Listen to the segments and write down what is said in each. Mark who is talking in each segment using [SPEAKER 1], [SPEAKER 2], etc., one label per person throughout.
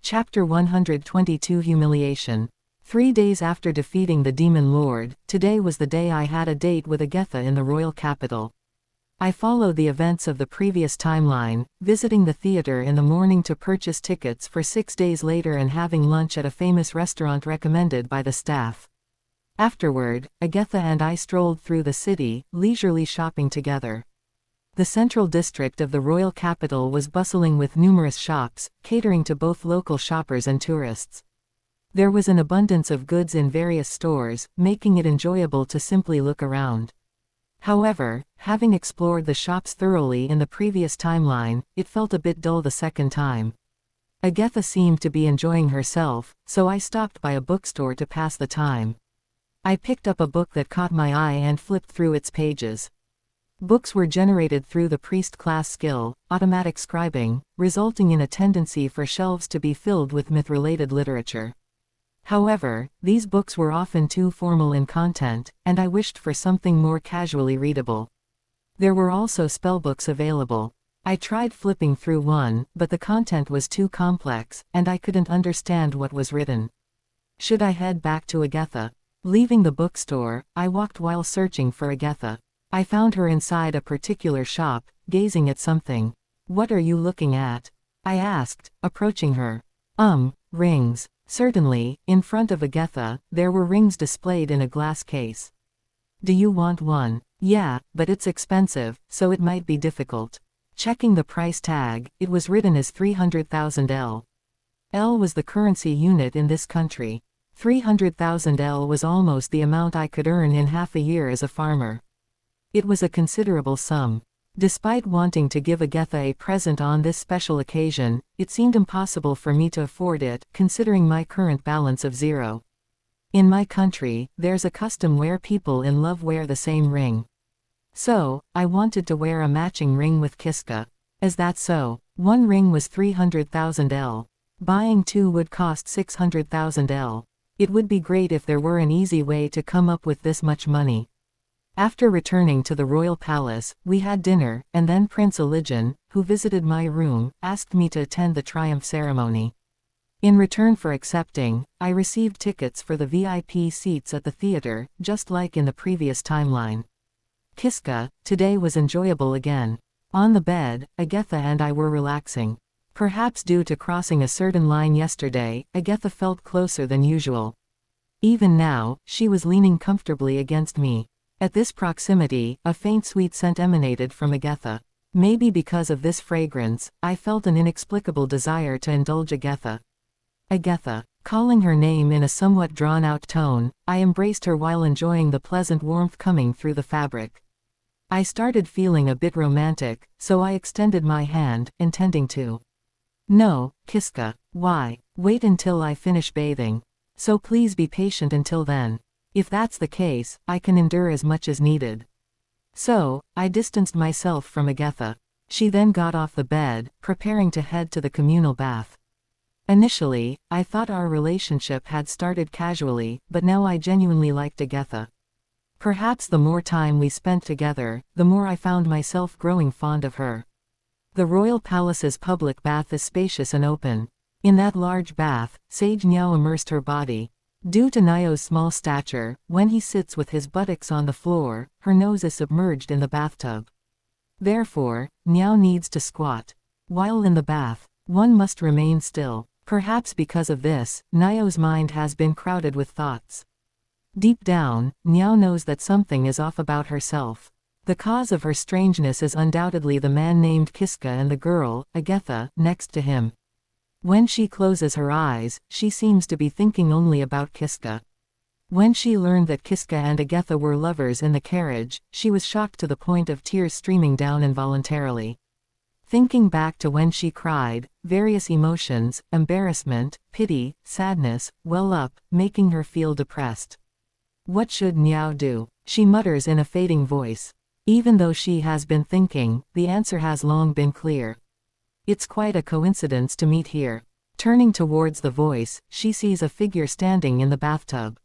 [SPEAKER 1] Chapter 122 Humiliation. 3 days after defeating the Demon Lord, today was the day I had a date with Agatha in the royal capital. I followed the events of the previous timeline, visiting the theater in the morning to purchase tickets for 6 days later and having lunch at a famous restaurant recommended by the staff. Afterward, Agatha and I strolled through the city, leisurely shopping together. The central district of the royal capital was bustling with numerous shops, catering to both local shoppers and tourists. There was an abundance of goods in various stores, making it enjoyable to simply look around. However, having explored the shops thoroughly in the previous timeline, it felt a bit dull the second time. Agatha seemed to be enjoying herself, so I stopped by a bookstore to pass the time. I picked up a book that caught my eye and flipped through its pages. Books were generated through the priest class skill, automatic scribing, resulting in a tendency for shelves to be filled with myth-related literature. However, these books were often too formal in content, and I wished for something more casually readable. There were also spellbooks available. I tried flipping through one, but the content was too complex, and I couldn't understand what was written. Should I head back to Agatha? Leaving the bookstore, I walked while searching for Agatha. I found her inside a particular shop, gazing at something. "What are you looking at?" I asked, approaching her. Rings. Certainly, in front of Agatha, there were rings displayed in a glass case. "Do you want one?" "Yeah, but it's expensive, so it might be difficult." Checking the price tag, it was written as 300,000 L. L was the currency unit in this country. 300,000 L was almost the amount I could earn in half a year as a farmer. It was a considerable sum. Despite wanting to give Agatha a present on this special occasion, it seemed impossible for me to afford it, considering my current balance of 0. In my country, there's a custom where people in love wear the same ring. So, I wanted to wear a matching ring with Kiska. Is that so? One ring was 300,000 L. Buying two would cost 600,000 L. It would be great if there were an easy way to come up with this much money. After returning to the royal palace, we had dinner, and then Prince Elijan, who visited my room, asked me to attend the triumph ceremony. In return for accepting, I received tickets for the VIP seats at the theater, just like in the previous timeline. Kiska, today was enjoyable again. On the bed, Agatha and I were relaxing. Perhaps due to crossing a certain line yesterday, Agatha felt closer than usual. Even now, she was leaning comfortably against me. At this proximity, a faint sweet scent emanated from Agatha. Maybe because of this fragrance, I felt an inexplicable desire to indulge Agatha. Agatha. Calling her name in a somewhat drawn-out tone, I embraced her while enjoying the pleasant warmth coming through the fabric. I started feeling a bit romantic, so I extended my hand, intending to. "No, Kiska." "Why?" "Wait until I finish bathing. So please be patient until then. If that's the case, I can endure as much as needed." So, I distanced myself from Agatha. She then got off the bed, preparing to head to the communal bath. Initially, I thought our relationship had started casually, but now I genuinely liked Agatha. Perhaps the more time we spent together, the more I found myself growing fond of her. The royal palace's public bath is spacious and open. In that large bath, Sage Niao immersed her body. Due to Niao's small stature, when he sits with his buttocks on the floor, her nose is submerged in the bathtub. Therefore, Niao needs to squat. While in the bath, one must remain still. Perhaps because of this, Niao's mind has been crowded with thoughts. Deep down, Niao knows that something is off about herself. The cause of her strangeness is undoubtedly the man named Kiska and the girl, Agatha, next to him. When she closes her eyes, she seems to be thinking only about Kiska. When she learned that Kiska and Agatha were lovers in the carriage, she was shocked to the point of tears streaming down involuntarily. Thinking back to when she cried, various emotions, embarrassment, pity, sadness, well up, making her feel depressed. What should Niao do? She mutters in a fading voice. Even though she has been thinking, the answer has long been clear. It's quite a coincidence to meet here. Turning towards the voice, she sees a figure standing in the bathtub.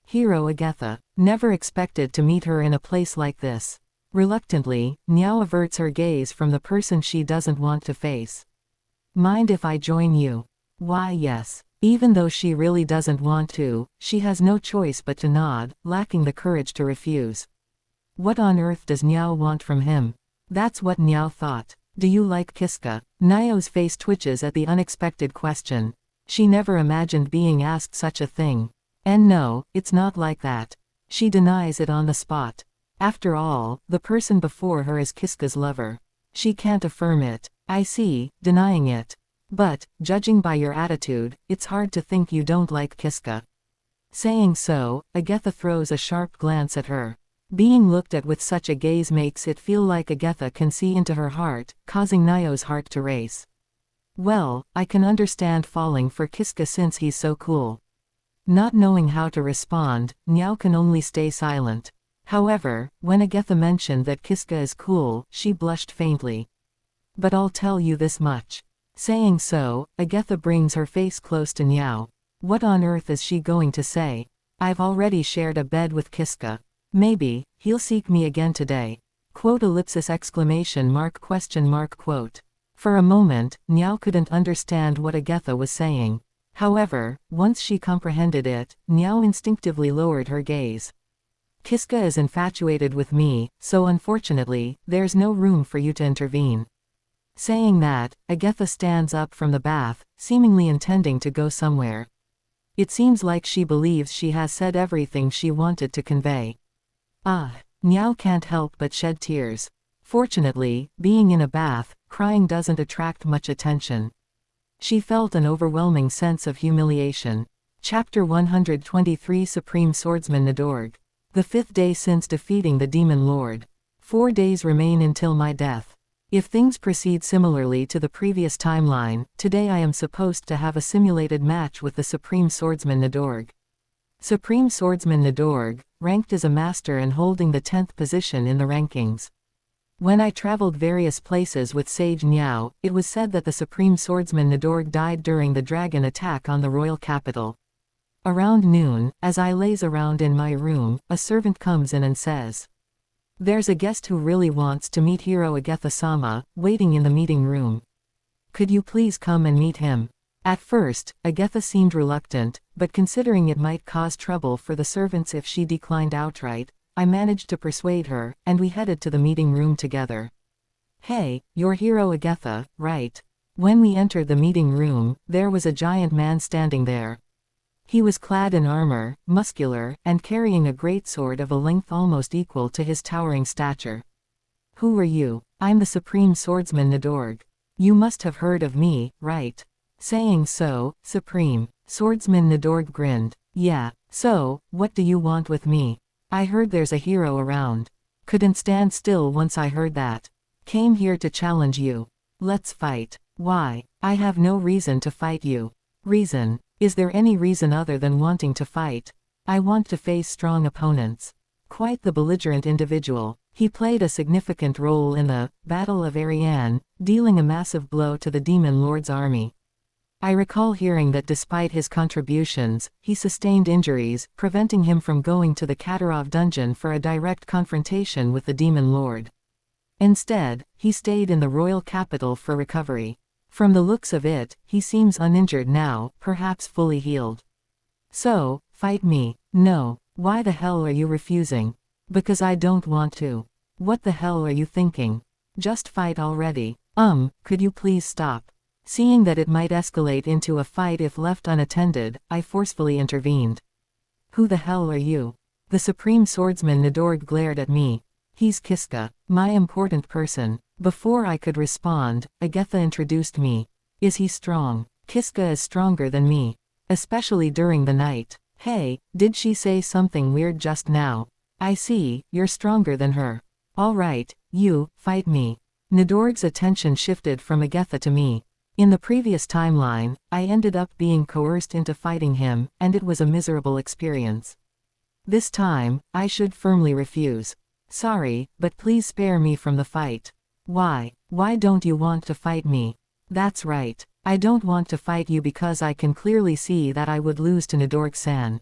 [SPEAKER 1] Hero Agatha. Never expected to meet her in a place like this. Reluctantly, Niao averts her gaze from the person she doesn't want to face. "Mind if I join you?" Why yes. Even though she really doesn't want to, she has no choice but to nod, lacking the courage to refuse. What on earth does Niao want from him? That's what Niao thought. Do you like Kiska? Niao's face twitches at the unexpected question. She never imagined being asked such a thing. And no, it's not like that. She denies it on the spot. After all, the person before her is Kiska's lover. She can't affirm it. I see, denying it. But, judging by your attitude, it's hard to think you don't like Kiska. Saying so, Agatha throws a sharp glance at her. Being looked at with such a gaze makes it feel like Agatha can see into her heart, causing Niao's heart to race. Well, I can understand falling for Kiska since he's so cool. Not knowing how to respond, Niao can only stay silent. However, when Agatha mentioned that Kiska is cool, she blushed faintly. But I'll tell you this much. Saying so, Agatha brings her face close to Niao. What on earth is she going to say? I've already shared a bed with Kiska. Maybe, he'll seek me again today. Quote exclamation mark question mark quote. For a moment, Niao couldn't understand what Agatha was saying. However, once she comprehended it, Niao instinctively lowered her gaze. Kiska is infatuated with me, so unfortunately, there's no room for you to intervene. Saying that, Agatha stands up from the bath, seemingly intending to go somewhere. It seems like she believes she has said everything she wanted to convey. Niao can't help but shed tears. Fortunately, being in a bath, crying doesn't attract much attention. She felt an overwhelming sense of humiliation. Chapter 123 Supreme Swordsman Nidorg. The 5th day since defeating the Demon Lord. 4 days remain until my death. If things proceed similarly to the previous timeline, today I am supposed to have a simulated match with the Supreme Swordsman Nidorg. Supreme Swordsman Nidorg, ranked as a master and holding the 10th position in the rankings. When I traveled various places with Sage Niao, it was said that the Supreme Swordsman Nidorg died during the dragon attack on the royal capital. Around noon, as I laze around in my room, a servant comes in and says, "There's a guest who really wants to meet Hero Agatha-sama, waiting in the meeting room. Could you please come and meet him?" At first, Agatha seemed reluctant, but considering it might cause trouble for the servants if she declined outright, I managed to persuade her, and we headed to the meeting room together. "Hey, you're Hero Agatha, right?" When we entered the meeting room, there was a giant man standing there. He was clad in armor, muscular, and carrying a great sword of a length almost equal to his towering stature. "Who are you?" "I'm the Supreme Swordsman Nidorg. You must have heard of me, right?" Saying so, Supreme Swordsman Nidorg grinned. "Yeah, so, what do you want with me? I heard there's a hero around. Couldn't stand still once I heard that. Came here to challenge you. Let's fight." "Why? I have no reason to fight you." "Reason? Is there any reason other than wanting to fight?" "I want to face strong opponents." Quite the belligerent individual, he played a significant role in the Battle of Ariane, dealing a massive blow to the Demon Lord's army. I recall hearing that despite his contributions, he sustained injuries, preventing him from going to the Katarov dungeon for a direct confrontation with the Demon Lord. Instead, he stayed in the royal capital for recovery. From the looks of it, he seems uninjured now, perhaps fully healed. "So, fight me." "No. Why the hell are you refusing?" "Because I don't want to." "What the hell are you thinking? Just fight already." Could you please stop?" Seeing that it might escalate into a fight if left unattended, I forcefully intervened. "Who the hell are you?" The Supreme Swordsman Nidorg glared at me. "He's Kiska, my important person." Before I could respond, Agatha introduced me. "Is he strong?" "Kiska is stronger than me. Especially during the night." "Hey, did she say something weird just now?" "I see, you're stronger than her. All right, you, fight me." Nidorg's attention shifted from Agatha to me. In the previous timeline, I ended up being coerced into fighting him, and it was a miserable experience. This time, I should firmly refuse. "Sorry, but please spare me from the fight." "Why? Why don't you want to fight me?" "That's right. I don't want to fight you because I can clearly see that I would lose to Nidorg-san."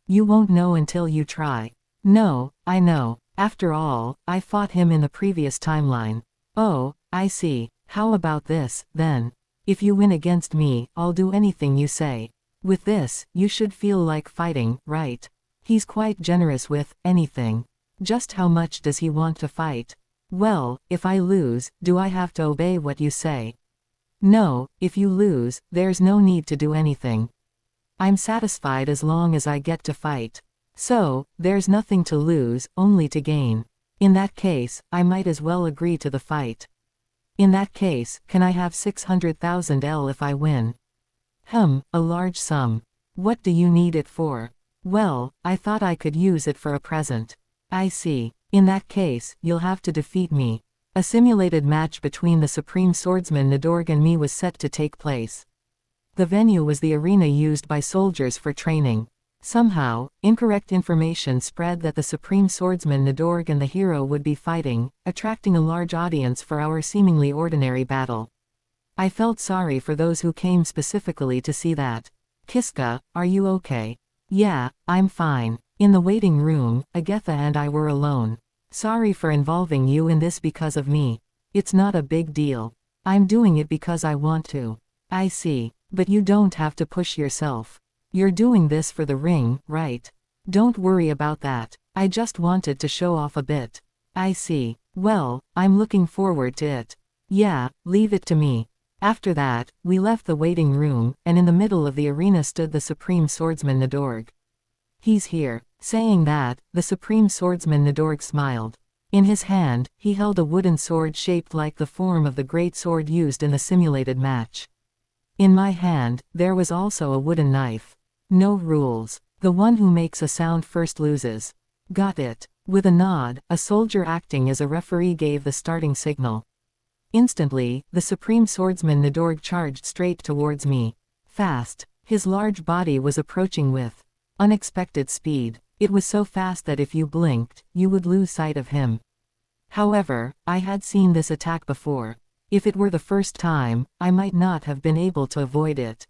[SPEAKER 1] "You won't know until you try." "No, I know. After all, I fought him in the previous timeline." "Oh, I see. How about this, then? If you win against me, I'll do anything you say. With this, you should feel like fighting, right? He's quite generous with anything. Just how much does he want to fight? Well, if I lose, do I have to obey what you say? No, if you lose, there's no need to do anything. I'm satisfied as long as I get to fight. So, there's nothing to lose, only to gain. In that case, I might as well agree to the fight. In that case, can I have 600,000 L if I win? A large sum. What do you need it for? Well, I thought I could use it for a present. I see. In that case, you'll have to defeat me. A simulated match between the Supreme Swordsman Nidorg and me was set to take place. The venue was the arena used by soldiers for training. Somehow, incorrect information spread that the Supreme Swordsman Nidorg and the hero would be fighting, attracting a large audience for our seemingly ordinary battle. I felt sorry for those who came specifically to see that. Kiska, are you okay? Yeah, I'm fine. In the waiting room, Agatha and I were alone. Sorry for involving you in this because of me. It's not a big deal. I'm doing it because I want to. I see. But you don't have to push yourself. You're doing this for the ring, right? Don't worry about that. I just wanted to show off a bit. I see. Well, I'm looking forward to it. Yeah, leave it to me. After that, we left the waiting room, and in the middle of the arena stood the Supreme Swordsman Nidorg. He's here. Saying that, the Supreme Swordsman Nidorg smiled. In his hand, he held a wooden sword shaped like the form of the great sword used in the simulated match. In my hand, there was also a wooden knife. No rules. The one who makes a sound first loses. Got it. With a nod, a soldier acting as a referee gave the starting signal. Instantly, the Supreme Swordsman Nidorg charged straight towards me. Fast. His large body was approaching with unexpected speed. It was so fast that if you blinked, you would lose sight of him. However, I had seen this attack before. If it were the first time, I might not have been able to avoid it.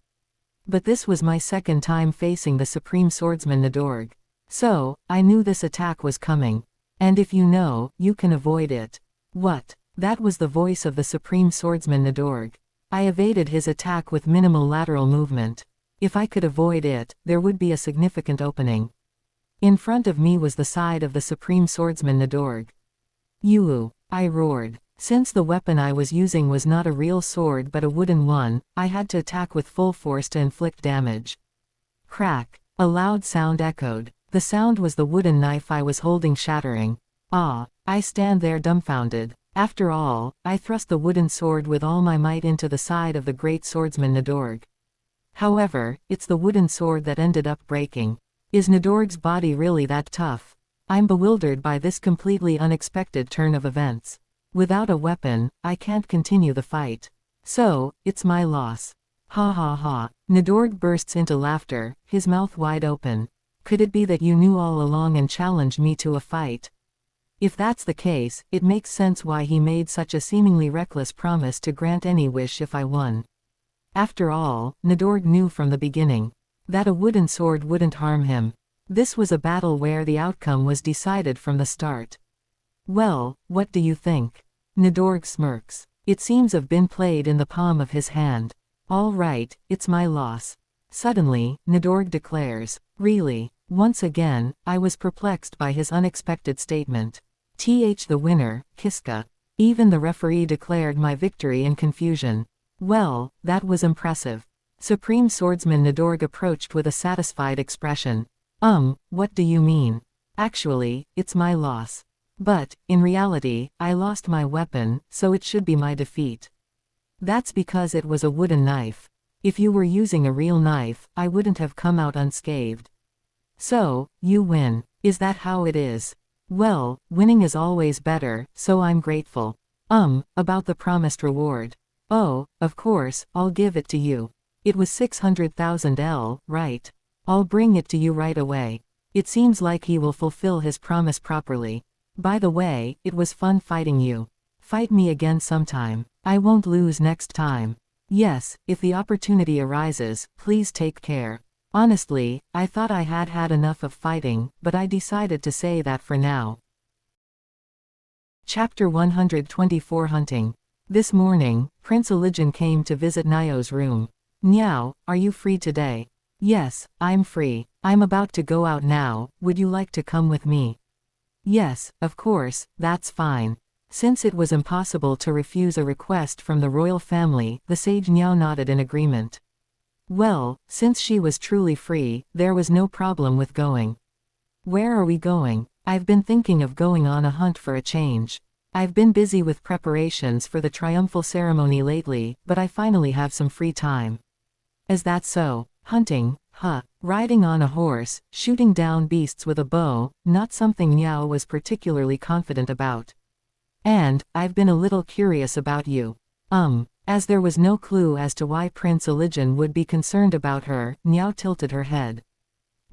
[SPEAKER 1] But this was my second time facing the Supreme Swordsman Nidorg. So, I knew this attack was coming. And if you know, you can avoid it. What? That was the voice of the Supreme Swordsman Nidorg. I evaded his attack with minimal lateral movement. If I could avoid it, there would be a significant opening. In front of me was the side of the Supreme Swordsman Nidorg. "You!" I roared. Since the weapon I was using was not a real sword but a wooden one, I had to attack with full force to inflict damage. Crack! A loud sound echoed. The sound was the wooden knife I was holding shattering. I stand there dumbfounded. After all, I thrust the wooden sword with all my might into the side of the great swordsman Nidorg. However, it's the wooden sword that ended up breaking. Is Nidorg's body really that tough? I'm bewildered by this completely unexpected turn of events. Without a weapon, I can't continue the fight. So, it's my loss. Ha ha ha. Nidorg bursts into laughter, his mouth wide open. Could it be that you knew all along and challenged me to a fight? If that's the case, it makes sense why he made such a seemingly reckless promise to grant any wish if I won. After all, Nidorg knew from the beginning that a wooden sword wouldn't harm him. This was a battle where the outcome was decided from the start. Well, what do you think? Nidorg smirks. It seems to have been played in the palm of his hand. All right, it's my loss. Suddenly, Nidorg declares. Really? Once again, I was perplexed by his unexpected statement. The winner, Kiska. Even the referee declared my victory in confusion. Well, that was impressive. Supreme Swordsman Nidorg approached with a satisfied expression. What do you mean? Actually, it's my loss. But, in reality, I lost my weapon, so it should be my defeat. That's because it was a wooden knife. If you were using a real knife, I wouldn't have come out unscathed. So, you win. Is that how it is? Well, winning is always better, so I'm grateful. About the promised reward. Oh, of course, I'll give it to you. It was 600,000 L, right? I'll bring it to you right away. It seems like he will fulfill his promise properly. By the way, it was fun fighting you. Fight me again sometime. I won't lose next time. Yes, if the opportunity arises, please take care. Honestly, I thought I had had enough of fighting, but I decided to say that for now. Chapter 124 Hunting. This morning, Prince Elijin came to visit Nio's room. Niao, are you free today? Yes, I'm free. I'm about to go out now, would you like to come with me? Yes, of course, that's fine. Since it was impossible to refuse a request from the royal family, the sage Niao nodded in agreement. Well, since she was truly free, there was no problem with going. Where are we going? I've been thinking of going on a hunt for a change. I've been busy with preparations for the triumphal ceremony lately, but I finally have some free time. Is that so? Hunting, huh? Riding on a horse, shooting down beasts with a bow, not something Niao was particularly confident about. And, I've been a little curious about you. As there was no clue as to why Prince Elijin would be concerned about her, Niao tilted her head.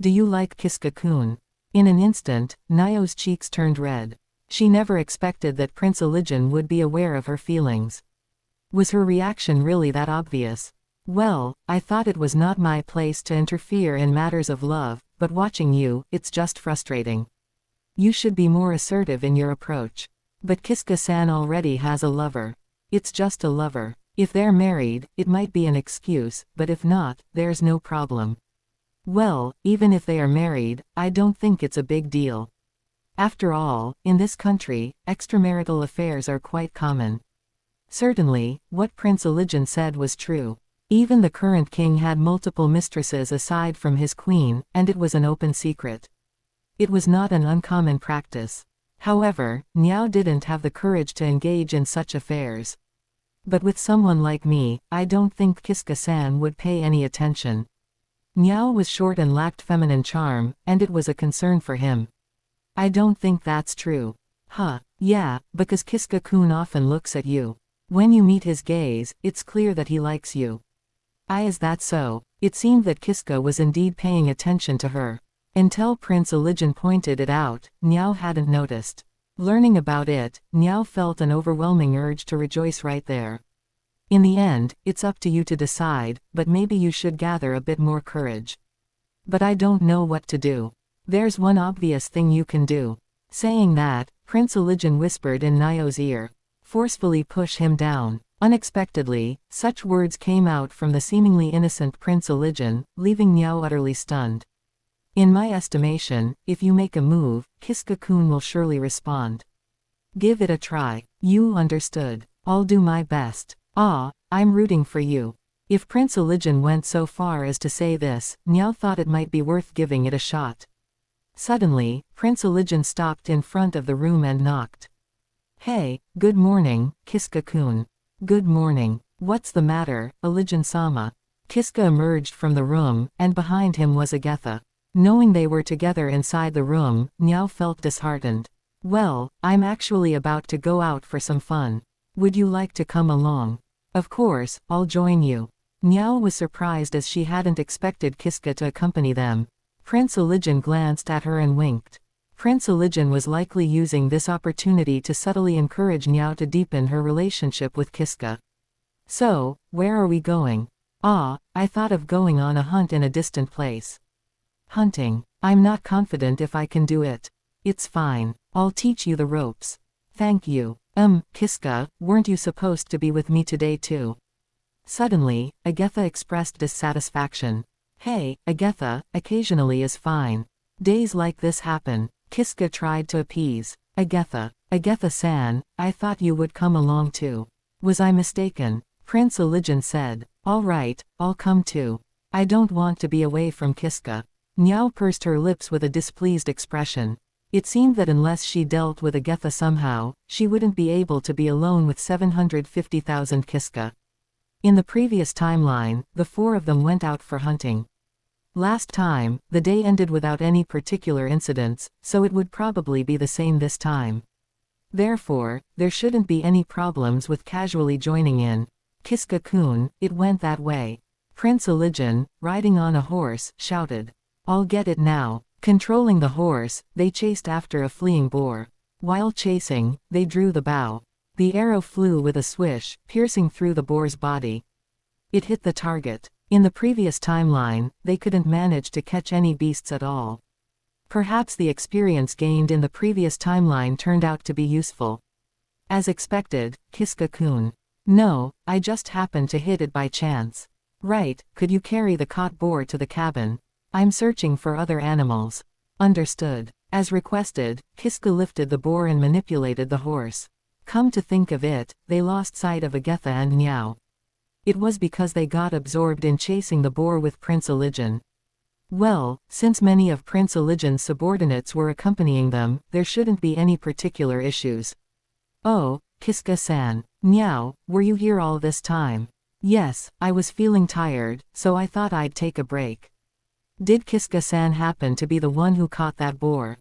[SPEAKER 1] Do you like Kiska-kun? In an instant, Nio's cheeks turned red. She never expected that Prince Elijin would be aware of her feelings. Was her reaction really that obvious? Well, I thought it was not my place to interfere in matters of love, but watching you, it's just frustrating. You should be more assertive in your approach. But Kiska-san already has a lover. It's just a lover. If they're married, it might be an excuse, but if not, there's no problem. Well, even if they are married, I don't think it's a big deal. After all, in this country, extramarital affairs are quite common. Certainly, what Prince Elijin said was true. Even the current king had multiple mistresses aside from his queen, and it was an open secret. It was not an uncommon practice. However, Niao didn't have the courage to engage in such affairs. But with someone like me, I don't think Kiska-san would pay any attention. Niao was short and lacked feminine charm, and it was a concern for him. I don't think that's true. Huh, yeah, because Kiska-kun often looks at you. When you meet his gaze, it's clear that he likes you. Is that so? It seemed that Kiska was indeed paying attention to her. Until Prince Elijin pointed it out, Niao hadn't noticed. Learning about it, Niao felt an overwhelming urge to rejoice right there. In the end, it's up to you to decide, but maybe you should gather a bit more courage. But I don't know what to do. There's one obvious thing you can do. Saying that, Prince Elijin whispered in Nio's ear. Forcefully push him down. Unexpectedly, such words came out from the seemingly innocent Prince Elijin, leaving Niao utterly stunned. In my estimation, if you make a move, Kiska-kun will surely respond. Give it a try. You understood. I'll do my best. I'm rooting for you. If Prince Elijin went so far as to say this, Niao thought it might be worth giving it a shot. Suddenly, Prince Elijin stopped in front of the room and knocked. Hey, good morning, Kiska-kun. Good morning. What's the matter, Elijin-sama? Kiska emerged from the room, and behind him was Agatha. Knowing they were together inside the room, Niao felt disheartened. Well, I'm actually about to go out for some fun. Would you like to come along? Of course, I'll join you. Niao was surprised as she hadn't expected Kiska to accompany them. Prince Elijin glanced at her and winked. Prince Elijin was likely using this opportunity to subtly encourage Niao to deepen her relationship with Kiska. So, where are we going? I thought of going on a hunt in a distant place. Hunting. I'm not confident if I can do it. It's fine. I'll teach you the ropes. Thank you. Kiska, weren't you supposed to be with me today too? Suddenly, Agatha expressed dissatisfaction. Hey, Agatha, occasionally is fine. Days like this happen. Kiska tried to appease. Agatha-san, I thought you would come along too. Was I mistaken? Prince Elijin said. All right, I'll come too. I don't want to be away from Kiska. Niao pursed her lips with a displeased expression. It seemed that unless she dealt with Agatha somehow, she wouldn't be able to be alone with 750,000 Kiska. In the previous timeline, the four of them went out for hunting. Last time, the day ended without any particular incidents, so it would probably be the same this time. Therefore, there shouldn't be any problems with casually joining in. Kiska-kun, it went that way. Prince Elijin, riding on a horse, shouted. I'll get it now. Controlling the horse, they chased after a fleeing boar. While chasing, they drew the bow. The arrow flew with a swish, piercing through the boar's body. It hit the target. In the previous timeline, they couldn't manage to catch any beasts at all. Perhaps the experience gained in the previous timeline turned out to be useful. As expected, Kiska-kun. No, I just happened to hit it by chance. Right, could you carry the caught boar to the cabin? I'm searching for other animals. Understood. As requested, Kiska lifted the boar and manipulated the horse. Come to think of it, they lost sight of Agatha and Niao. It was because they got absorbed in chasing the boar with Prince Ilijan. Well, since many of Prince Ilijan's subordinates were accompanying them, there shouldn't be any particular issues. Oh, Kiska-san. Niao, were you here all this time? Yes, I was feeling tired, so I thought I'd take a break. Did Kiska-san happen to be the one who caught that boar?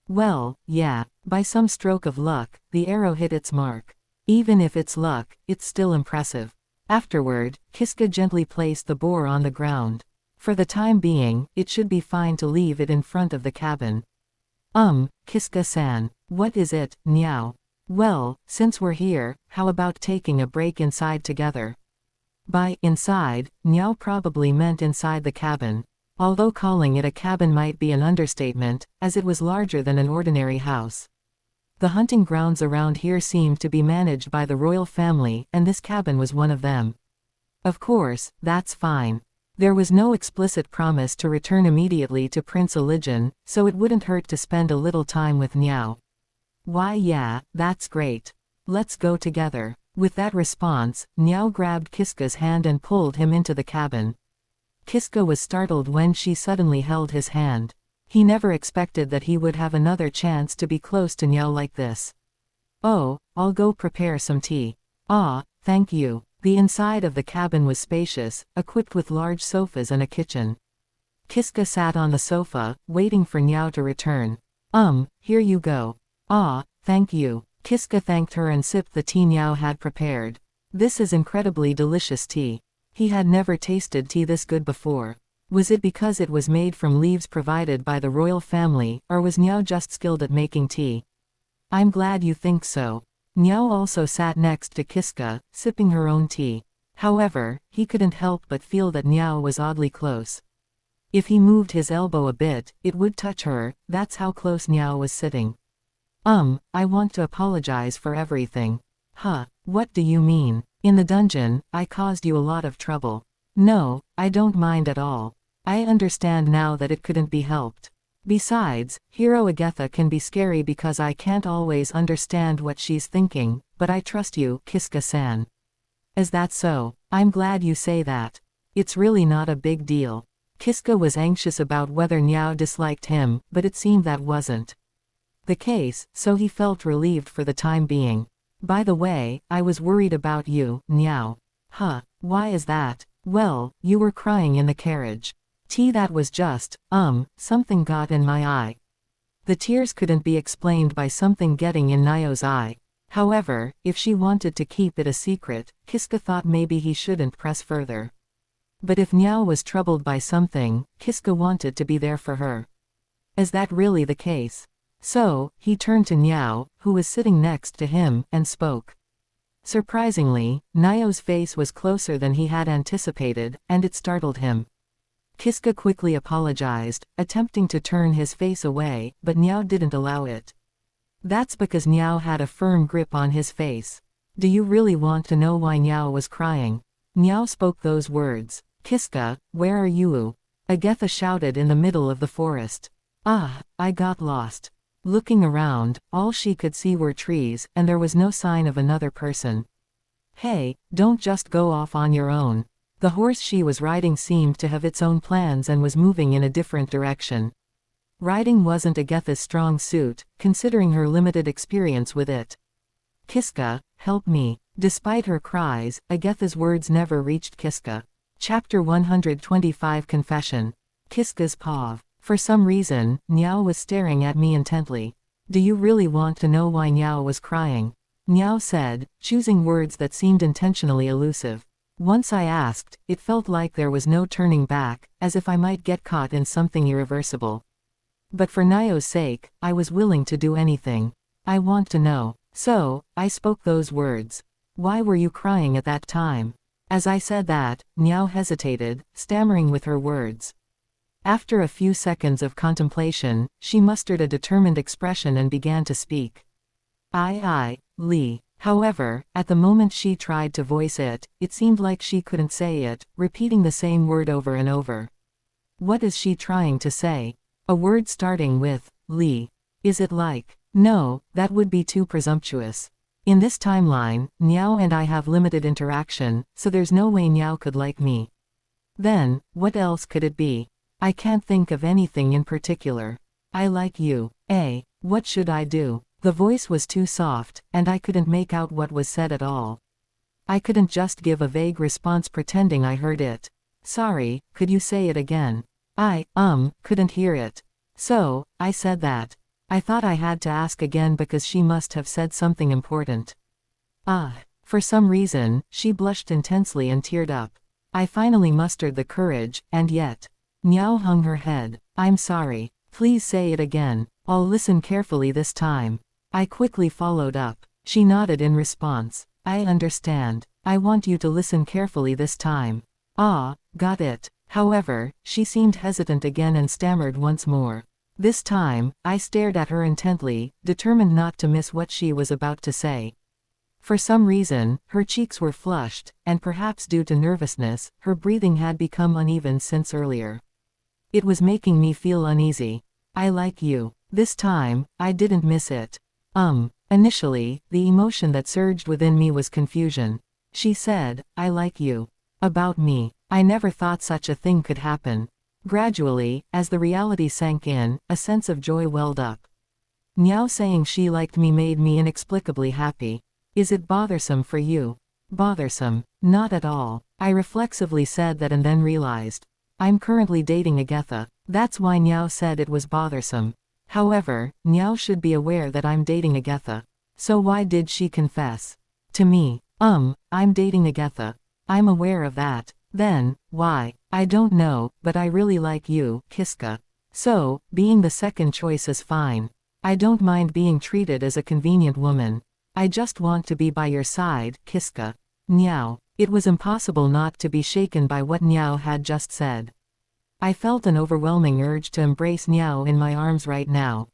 [SPEAKER 1] Well, yeah, by some stroke of luck, the arrow hit its mark. Even if it's luck, it's still impressive. Afterward, Kiska gently placed the boar on the ground. For the time being, it should be fine to leave it in front of the cabin. Kiska-san. What is it, Niao? Well, since we're here, how about taking a break inside together? By inside, Niao probably meant inside the cabin. Although calling it a cabin might be an understatement, as it was larger than an ordinary house. The hunting grounds around here seemed to be managed by the royal family, and this cabin was one of them. Of course, that's fine. There was no explicit promise to return immediately to Prince Ilijan, so it wouldn't hurt to spend a little time with Niao. Why yeah, that's great. Let's go together. With that response, Niao grabbed Kiska's hand and pulled him into the cabin. Kiska was startled when she suddenly held his hand. He never expected that he would have another chance to be close to Niao like this. Oh, I'll go prepare some tea. Ah, thank you. The inside of the cabin was spacious, equipped with large sofas and a kitchen. Kiska sat on the sofa, waiting for Niao to return. Here you go. Ah, thank you. Kiska thanked her and sipped the tea Niao had prepared. This is incredibly delicious tea. He had never tasted tea this good before. Was it because it was made from leaves provided by the royal family, or was Niao just skilled at making tea? I'm glad you think so. Niao also sat next to Kiska, sipping her own tea. However, he couldn't help but feel that Niao was oddly close. If he moved his elbow a bit, it would touch her, that's how close Niao was sitting. I want to apologize for everything. Huh, what do you mean? In the dungeon, I caused you a lot of trouble. No, I don't mind at all. I understand now that it couldn't be helped. Besides, Hero Agatha can be scary because I can't always understand what she's thinking, but I trust you, Kiska-san. Is that so? I'm glad you say that. It's really not a big deal. Kiska was anxious about whether Niao disliked him, but it seemed that wasn't the case, so he felt relieved for the time being. By the way, I was worried about you, Niao. Huh, why is that? Well, you were crying in the carriage. That was just, something got in my eye. The tears couldn't be explained by something getting in Niao's eye. However, if she wanted to keep it a secret, Kiska thought maybe he shouldn't press further. But if Niao was troubled by something, Kiska wanted to be there for her. Is that really the case? So, he turned to Niao, who was sitting next to him, and spoke. Surprisingly, Niao's face was closer than he had anticipated, and it startled him. Kiska quickly apologized, attempting to turn his face away, but Niao didn't allow it. That's because Niao had a firm grip on his face. Do you really want to know why Niao was crying? Niao spoke those words. Kiska, where are you? Agatha shouted in the middle of the forest. Ah, I got lost. Looking around, all she could see were trees, and there was no sign of another person. Hey, don't just go off on your own. The horse she was riding seemed to have its own plans and was moving in a different direction. Riding wasn't Agatha's strong suit, considering her limited experience with it. Kiska, help me. Despite her cries, Agatha's words never reached Kiska. Chapter 125 Confession. Kiska's paw. For some reason, Niao was staring at me intently. Do you really want to know why Niao was crying? Niao said, choosing words that seemed intentionally elusive. Once I asked, it felt like there was no turning back, as if I might get caught in something irreversible. But for Niao's sake, I was willing to do anything. I want to know. So, I spoke those words. Why were you crying at that time? As I said that, Niao hesitated, stammering with her words. After a few seconds of contemplation, she mustered a determined expression and began to speak. Li. However, at the moment she tried to voice it, it seemed like she couldn't say it, repeating the same word over and over. What is she trying to say? A word starting with Li. Is it like? No, that would be too presumptuous. In this timeline, Niao and I have limited interaction, so there's no way Niao could like me. Then, what else could it be? I can't think of anything in particular. I like you. What should I do? The voice was too soft, and I couldn't make out what was said at all. I couldn't just give a vague response pretending I heard it. Sorry, could you say it again? I couldn't hear it. So, I said that. I thought I had to ask again because she must have said something important. For some reason, she blushed intensely and teared up. I finally mustered the courage, and yet. Niao hung her head. I'm sorry. Please say it again. I'll listen carefully this time. I quickly followed up. She nodded in response. I understand. I want you to listen carefully this time. Got it. However, she seemed hesitant again and stammered once more. This time, I stared at her intently, determined not to miss what she was about to say. For some reason, her cheeks were flushed, and perhaps due to nervousness, her breathing had become uneven since earlier. It was making me feel uneasy. I like you. This time, I didn't miss it. Initially, the emotion that surged within me was confusion. She said, I like you. About me. I never thought such a thing could happen. Gradually, as the reality sank in, a sense of joy welled up. Niao saying she liked me made me inexplicably happy. Is it bothersome for you? Bothersome? Not at all. I reflexively said that and then realized. I'm currently dating Agatha. That's why Niao said it was bothersome. However, Niao should be aware that I'm dating Agatha. So why did she confess? To me. I'm dating Agatha. I'm aware of that. Then, why? I don't know, but I really like you, Kiska. So, being the second choice is fine. I don't mind being treated as a convenient woman. I just want to be by your side, Kiska. Niao. It was impossible not to be shaken by what Niao had just said. I felt an overwhelming urge to embrace Niao in my arms right now.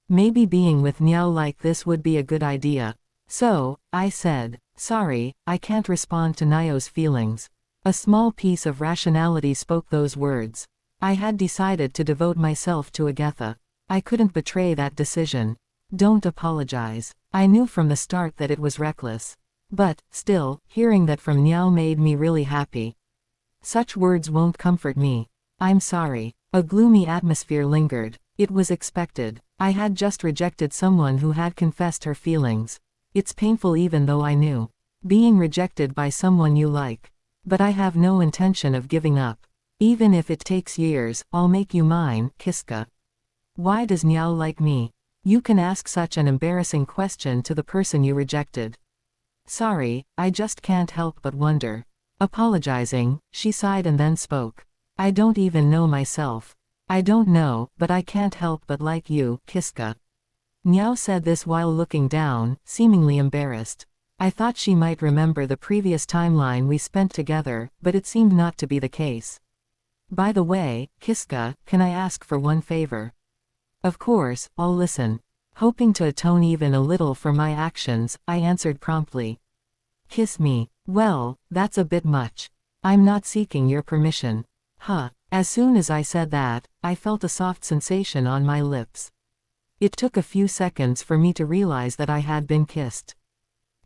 [SPEAKER 1] Maybe being with Niao like this would be a good idea. So, I said, sorry, I can't respond to Niao's feelings. A small piece of rationality spoke those words. I had decided to devote myself to Agatha. I couldn't betray that decision. Don't apologize. I knew from the start that it was reckless. But, still, hearing that from Niao made me really happy. Such words won't comfort me. I'm sorry. A gloomy atmosphere lingered. It was expected. I had just rejected someone who had confessed her feelings. It's painful even though I knew. Being rejected by someone you like. But I have no intention of giving up. Even if it takes years, I'll make you mine, Kiska. Why does Niao like me? You can ask such an embarrassing question to the person you rejected. Sorry, I just can't help but wonder. Apologizing, she sighed and then spoke. I don't even know myself. I don't know, but I can't help but like you, Kiska. Niao said this while looking down, seemingly embarrassed. I thought she might remember the previous timeline we spent together, but it seemed not to be the case. By the way, Kiska, can I ask for one favor? Of course, I'll listen. Hoping to atone even a little for my actions, I answered promptly. Kiss me. Well, that's a bit much. I'm not seeking your permission. As soon as I said that, I felt a soft sensation on my lips. It took a few seconds for me to realize that I had been kissed.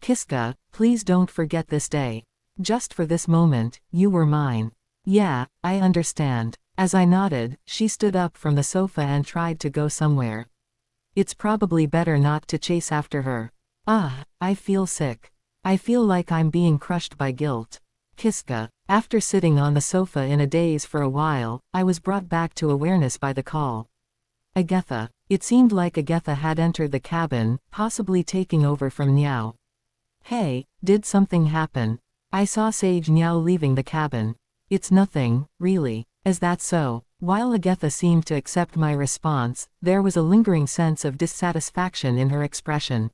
[SPEAKER 1] Kiska, please don't forget this day. Just for this moment, you were mine. Yeah, I understand. As I nodded, she stood up from the sofa and tried to go somewhere. It's probably better not to chase after her. I feel sick. I feel like I'm being crushed by guilt. Kiska. After sitting on the sofa in a daze for a while, I was brought back to awareness by the call. Agatha. It seemed like Agatha had entered the cabin, possibly taking over from Niao. Hey, did something happen? I saw Sage Niao leaving the cabin. It's nothing, really. Is that so? While Agatha seemed to accept my response, there was a lingering sense of dissatisfaction in her expression.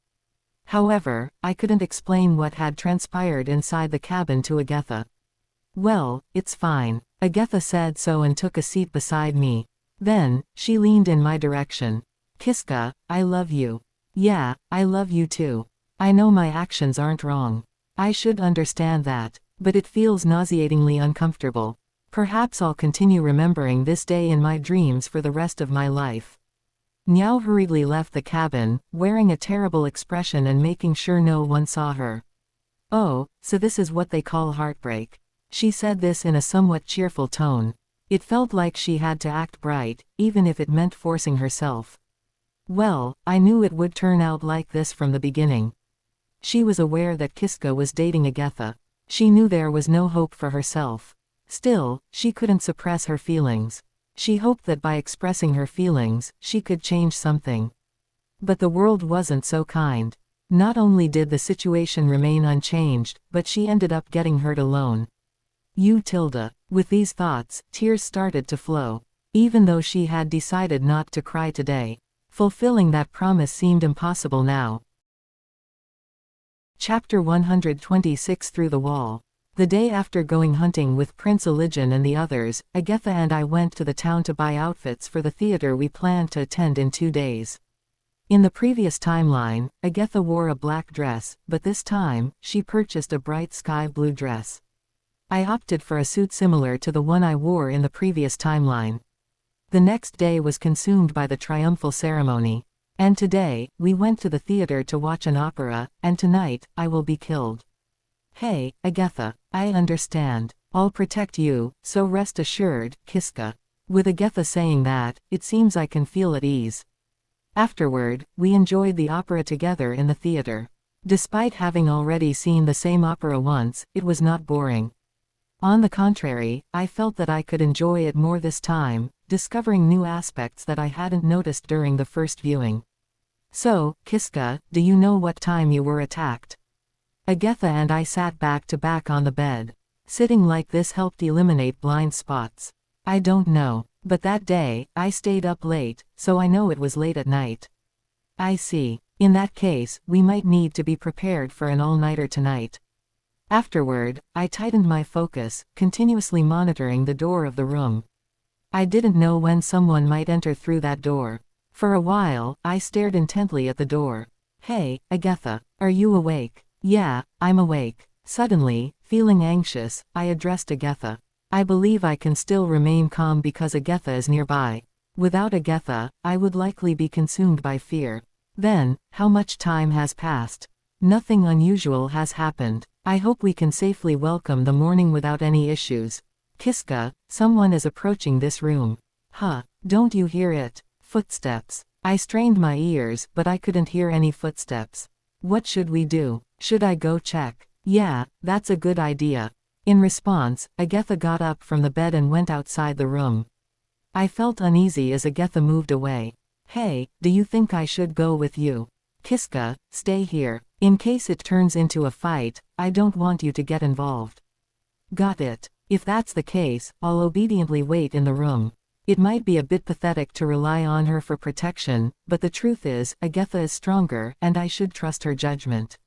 [SPEAKER 1] However, I couldn't explain what had transpired inside the cabin to Agatha. Well, it's fine. Agatha said so and took a seat beside me. Then, she leaned in my direction. Kiska, I love you. Yeah, I love you too. I know my actions aren't wrong. I should understand that. But it feels nauseatingly uncomfortable. Perhaps I'll continue remembering this day in my dreams for the rest of my life. Niao hurriedly left the cabin, wearing a terrible expression and making sure no one saw her. Oh, so this is what they call heartbreak. She said this in a somewhat cheerful tone. It felt like she had to act bright, even if it meant forcing herself. Well, I knew it would turn out like this from the beginning. She was aware that Kiska was dating Agatha. She knew there was no hope for herself. Still, she couldn't suppress her feelings. She hoped that by expressing her feelings, she could change something. But the world wasn't so kind. Not only did the situation remain unchanged, but she ended up getting hurt alone. Tilda. With these thoughts, tears started to flow. Even though she had decided not to cry today, fulfilling that promise seemed impossible now. Chapter 126 Through the Wall. The day after going hunting with Prince Eligian and the others, Agatha and I went to the town to buy outfits for the theater we planned to attend in 2 days. In the previous timeline, Agatha wore a black dress, but this time, she purchased a bright sky blue dress. I opted for a suit similar to the one I wore in the previous timeline. The next day was consumed by the triumphal ceremony. And today, we went to the theater to watch an opera, and tonight, I will be killed. Hey, Agatha, I understand. I'll protect you, so rest assured, Kiska. With Agatha saying that, it seems I can feel at ease. Afterward, we enjoyed the opera together in the theater. Despite having already seen the same opera once, it was not boring. On the contrary, I felt that I could enjoy it more this time, discovering new aspects that I hadn't noticed during the first viewing. So, Kiska, do you know what time you were attacked? Agatha and I sat back to back on the bed. Sitting like this helped eliminate blind spots. I don't know, but that day, I stayed up late, so I know it was late at night. I see. In that case, we might need to be prepared for an all-nighter tonight. Afterward, I tightened my focus, continuously monitoring the door of the room. I didn't know when someone might enter through that door. For a while, I stared intently at the door. Hey, Agatha, are you awake? Yeah, I'm awake. Suddenly, feeling anxious, I addressed Agatha. I believe I can still remain calm because Agatha is nearby. Without Agatha, I would likely be consumed by fear. Then, how much time has passed? Nothing unusual has happened. I hope we can safely welcome the morning without any issues. Kiska, someone is approaching this room. Huh, don't you hear it? Footsteps. I strained my ears, but I couldn't hear any footsteps. What should we do? Should I go check? Yeah, that's a good idea. In response, Agatha got up from the bed and went outside the room. I felt uneasy as Agatha moved away. Hey, do you think I should go with you? Kiska, stay here. In case it turns into a fight, I don't want you to get involved. Got it. If that's the case, I'll obediently wait in the room. It might be a bit pathetic to rely on her for protection, but the truth is, Agatha is stronger, and I should trust her judgment.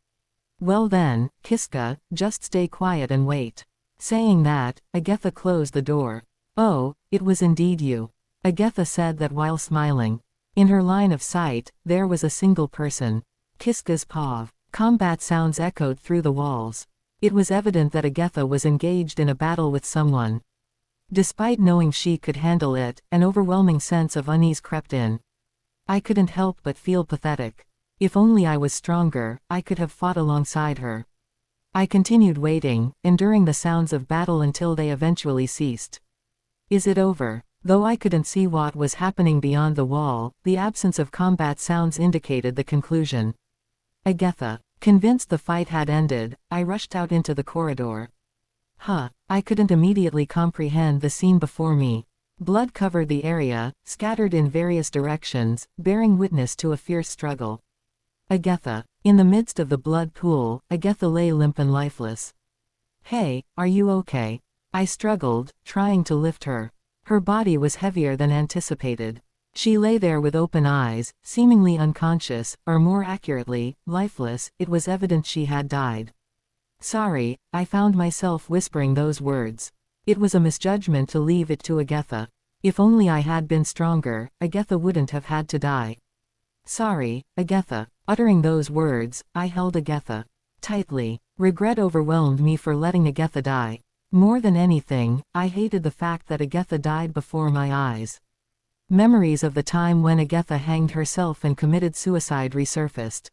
[SPEAKER 1] Well then, Kiska, just stay quiet and wait. Saying that, Agatha closed the door. Oh, it was indeed you. Agatha said that while smiling. In her line of sight, there was a single person. Kiska's paw. Combat sounds echoed through the walls. It was evident that Agatha was engaged in a battle with someone. Despite knowing she could handle it, an overwhelming sense of unease crept in. I couldn't help but feel pathetic. If only I was stronger, I could have fought alongside her. I continued waiting, enduring the sounds of battle until they eventually ceased. Is it over? Though I couldn't see what was happening beyond the wall, the absence of combat sounds indicated the conclusion. Agatha. Convinced the fight had ended, I rushed out into the corridor. I couldn't immediately comprehend the scene before me. Blood covered the area, scattered in various directions, bearing witness to a fierce struggle. Agatha. In the midst of the blood pool, Agatha lay limp and lifeless. Hey, are you okay? I struggled, trying to lift her. Her body was heavier than anticipated. She lay there with open eyes, seemingly unconscious, or more accurately, lifeless. It was evident she had died. Sorry, I found myself whispering those words. It was a misjudgment to leave it to Agatha. If only I had been stronger, Agatha wouldn't have had to die. Sorry, Agatha. Uttering those words, I held Agatha tightly. Regret overwhelmed me for letting Agatha die. More than anything, I hated the fact that Agatha died before my eyes. Memories of the time when Agatha hanged herself and committed suicide resurfaced.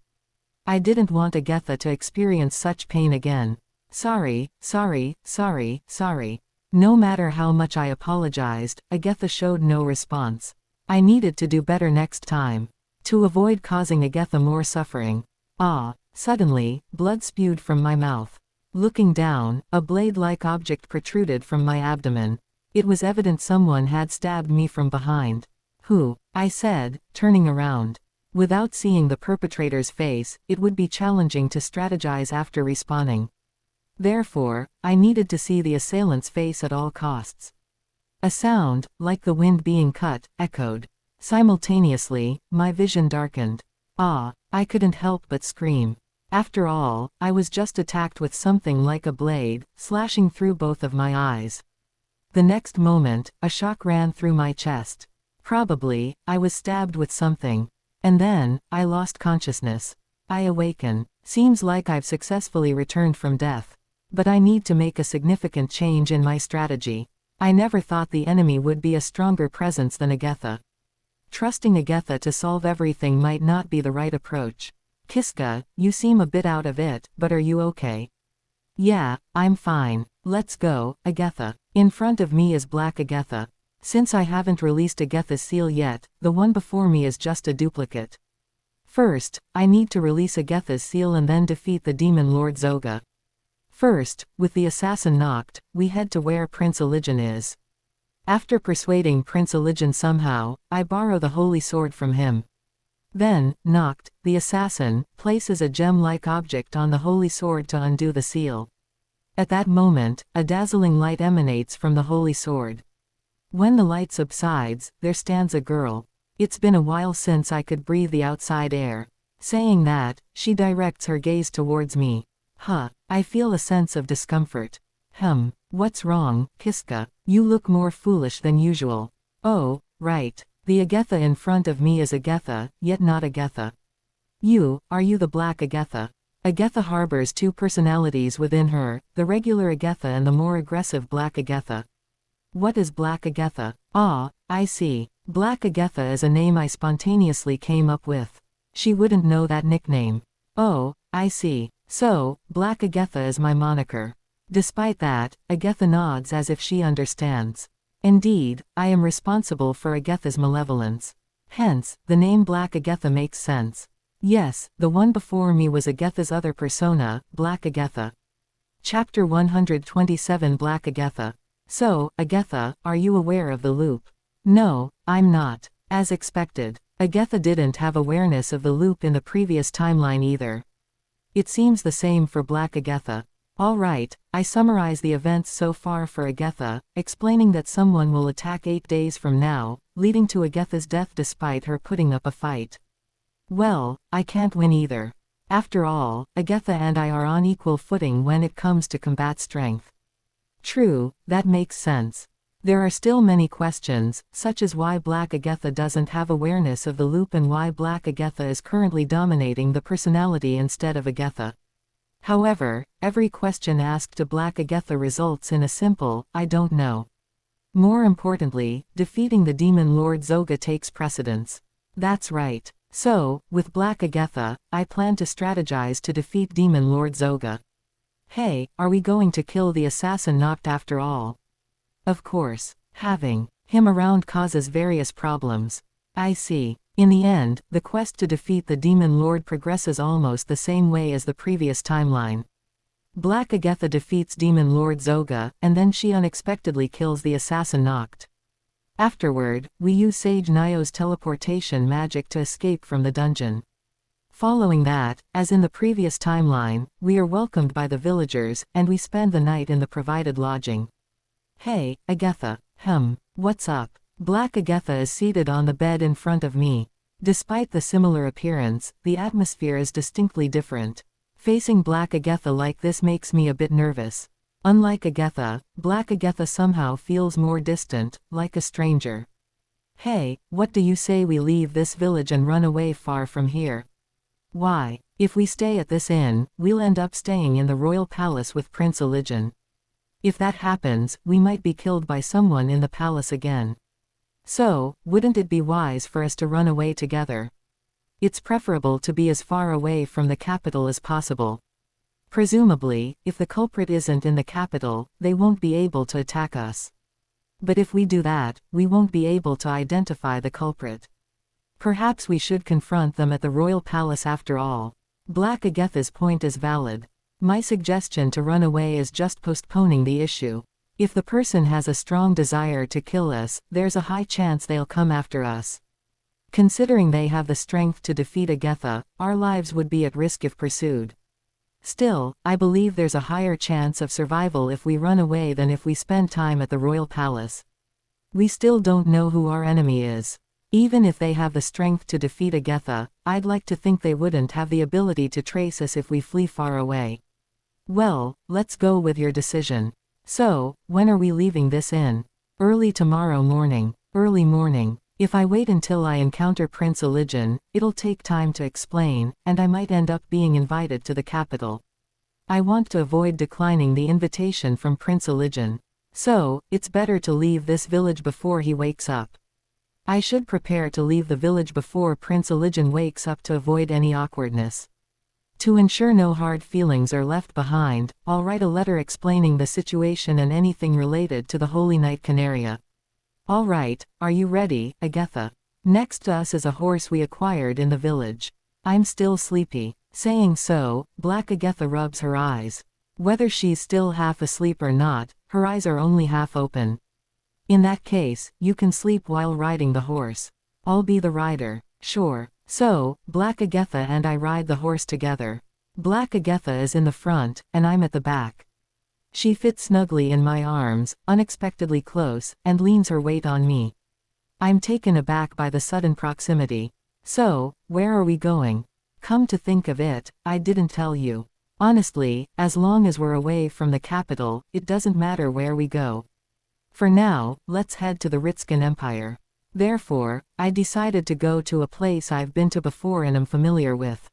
[SPEAKER 1] I didn't want Agatha to experience such pain again. Sorry, sorry, sorry, sorry. No matter how much I apologized, Agatha showed no response. I needed to do better next time. To avoid causing Agatha more suffering. Suddenly, blood spewed from my mouth. Looking down, a blade-like object protruded from my abdomen. It was evident someone had stabbed me from behind. Who? I said, turning around. Without seeing the perpetrator's face, it would be challenging to strategize after respawning. Therefore, I needed to see the assailant's face at all costs. A sound, like the wind being cut, echoed. Simultaneously, my vision darkened. I couldn't help but scream. After all, I was just attacked with something like a blade, slashing through both of my eyes. The next moment, a shock ran through my chest. Probably, I was stabbed with something. And then, I lost consciousness. I awaken. Seems like I've successfully returned from death. But I need to make a significant change in my strategy. I never thought the enemy would be a stronger presence than Agatha. Trusting Agatha to solve everything might not be the right approach. Kiska, you seem a bit out of it, but are you okay? Yeah, I'm fine. Let's go, Agatha. In front of me is Black Agatha. Since I haven't released Agatha's seal yet, the one before me is just a duplicate. First, I need to release Agatha's seal and then defeat the Demon Lord Zoga. First, with the assassin knocked, we head to where Prince Elijah is. After persuading Prince Elijah somehow, I borrow the holy sword from him. Then, knocked, the assassin places a gem-like object on the holy sword to undo the seal. At that moment, a dazzling light emanates from the holy sword. When the light subsides, there stands a girl. It's been a while since I could breathe the outside air. Saying that, she directs her gaze towards me. I feel a sense of discomfort. What's wrong, Kiska? You look more foolish than usual. Oh, right. The Agatha in front of me is Agatha, yet not Agatha. Are you the Black Agatha? Agatha harbors two personalities within her, the regular Agatha and the more aggressive Black Agatha. What is Black Agatha? I see. Black Agatha is a name I spontaneously came up with. She wouldn't know that nickname. Oh, I see. So, Black Agatha is my moniker. Despite that, Agatha nods as if she understands. Indeed, I am responsible for Agatha's malevolence. Hence, the name Black Agatha makes sense. Yes, the one before me was Agatha's other persona, Black Agatha. Chapter 127 Black Agatha. So, Agatha, are you aware of the loop? No, I'm not. As expected, Agatha didn't have awareness of the loop in the previous timeline either. It seems the same for Black Agatha. Alright, I summarize the events so far for Agatha, explaining that someone will attack 8 days from now, leading to Agatha's death despite her putting up a fight. Well, I can't win either. After all, Agatha and I are on equal footing when it comes to combat strength. True, that makes sense. There are still many questions, such as why Black Agatha doesn't have awareness of the loop and why Black Agatha is currently dominating the personality instead of Agatha. However, every question asked to Black Agatha results in a simple, I don't know. More importantly, defeating the Demon Lord Zoga takes precedence. That's right. So, with Black Agatha, I plan to strategize to defeat Demon Lord Zoga. Hey, are we going to kill the assassin knocked after all? Of course. Having him around causes various problems. I see. In the end, the quest to defeat the Demon Lord progresses almost the same way as the previous timeline. Black Agatha defeats Demon Lord Zoga, and then she unexpectedly kills the assassin knocked. Afterward, we use Sage Nio's teleportation magic to escape from the dungeon. Following that, as in the previous timeline, we are welcomed by the villagers, and we spend the night in the provided lodging. Hey, Agatha. What's up? Black Agatha is seated on the bed in front of me. Despite the similar appearance, the atmosphere is distinctly different. Facing Black Agatha like this makes me a bit nervous. Unlike Agatha, Black Agatha somehow feels more distant, like a stranger. Hey, what do you say we leave this village and run away far from here? Why? If we stay at this inn, we'll end up staying in the royal palace with Prince Elijin. If that happens, we might be killed by someone in the palace again. So, wouldn't it be wise for us to run away together? It's preferable to be as far away from the capital as possible. Presumably, if the culprit isn't in the capital, they won't be able to attack us. But if we do that, we won't be able to identify the culprit. Perhaps we should confront them at the royal palace after all. Black Agatha's point is valid. My suggestion to run away is just postponing the issue. If the person has a strong desire to kill us, there's a high chance they'll come after us. Considering they have the strength to defeat Agatha, our lives would be at risk if pursued. Still, I believe there's a higher chance of survival if we run away than if we spend time at the royal palace. We still don't know who our enemy is. Even if they have the strength to defeat Agatha, I'd like to think they wouldn't have the ability to trace us if we flee far away. Well, let's go with your decision. So, when are we leaving this inn? Early tomorrow morning. Early morning. If I wait until I encounter Prince Elijin, it'll take time to explain, and I might end up being invited to the capital. I want to avoid declining the invitation from Prince Elijin. So, it's better to leave this village before he wakes up. I should prepare to leave the village before Prince Elijin wakes up to avoid any awkwardness. To ensure no hard feelings are left behind, I'll write a letter explaining the situation and anything related to the Holy Night Canaria. All right, are you ready, Agatha? Next to us is a horse we acquired in the village. I'm still sleepy. Saying so, Black Agatha rubs her eyes. Whether she's still half asleep or not, her eyes are only half open. In that case, you can sleep while riding the horse. I'll be the rider. Sure. So, Black Agatha and I ride the horse together. Black Agatha is in the front, and I'm at the back. She fits snugly in my arms, unexpectedly close, and leans her weight on me. I'm taken aback by the sudden proximity. So, where are we going? Come to think of it, I didn't tell you. Honestly, as long as we're away from the capital, it doesn't matter where we go. For now, let's head to the Ritskin Empire. Therefore, I decided to go to a place I've been to before and am familiar with.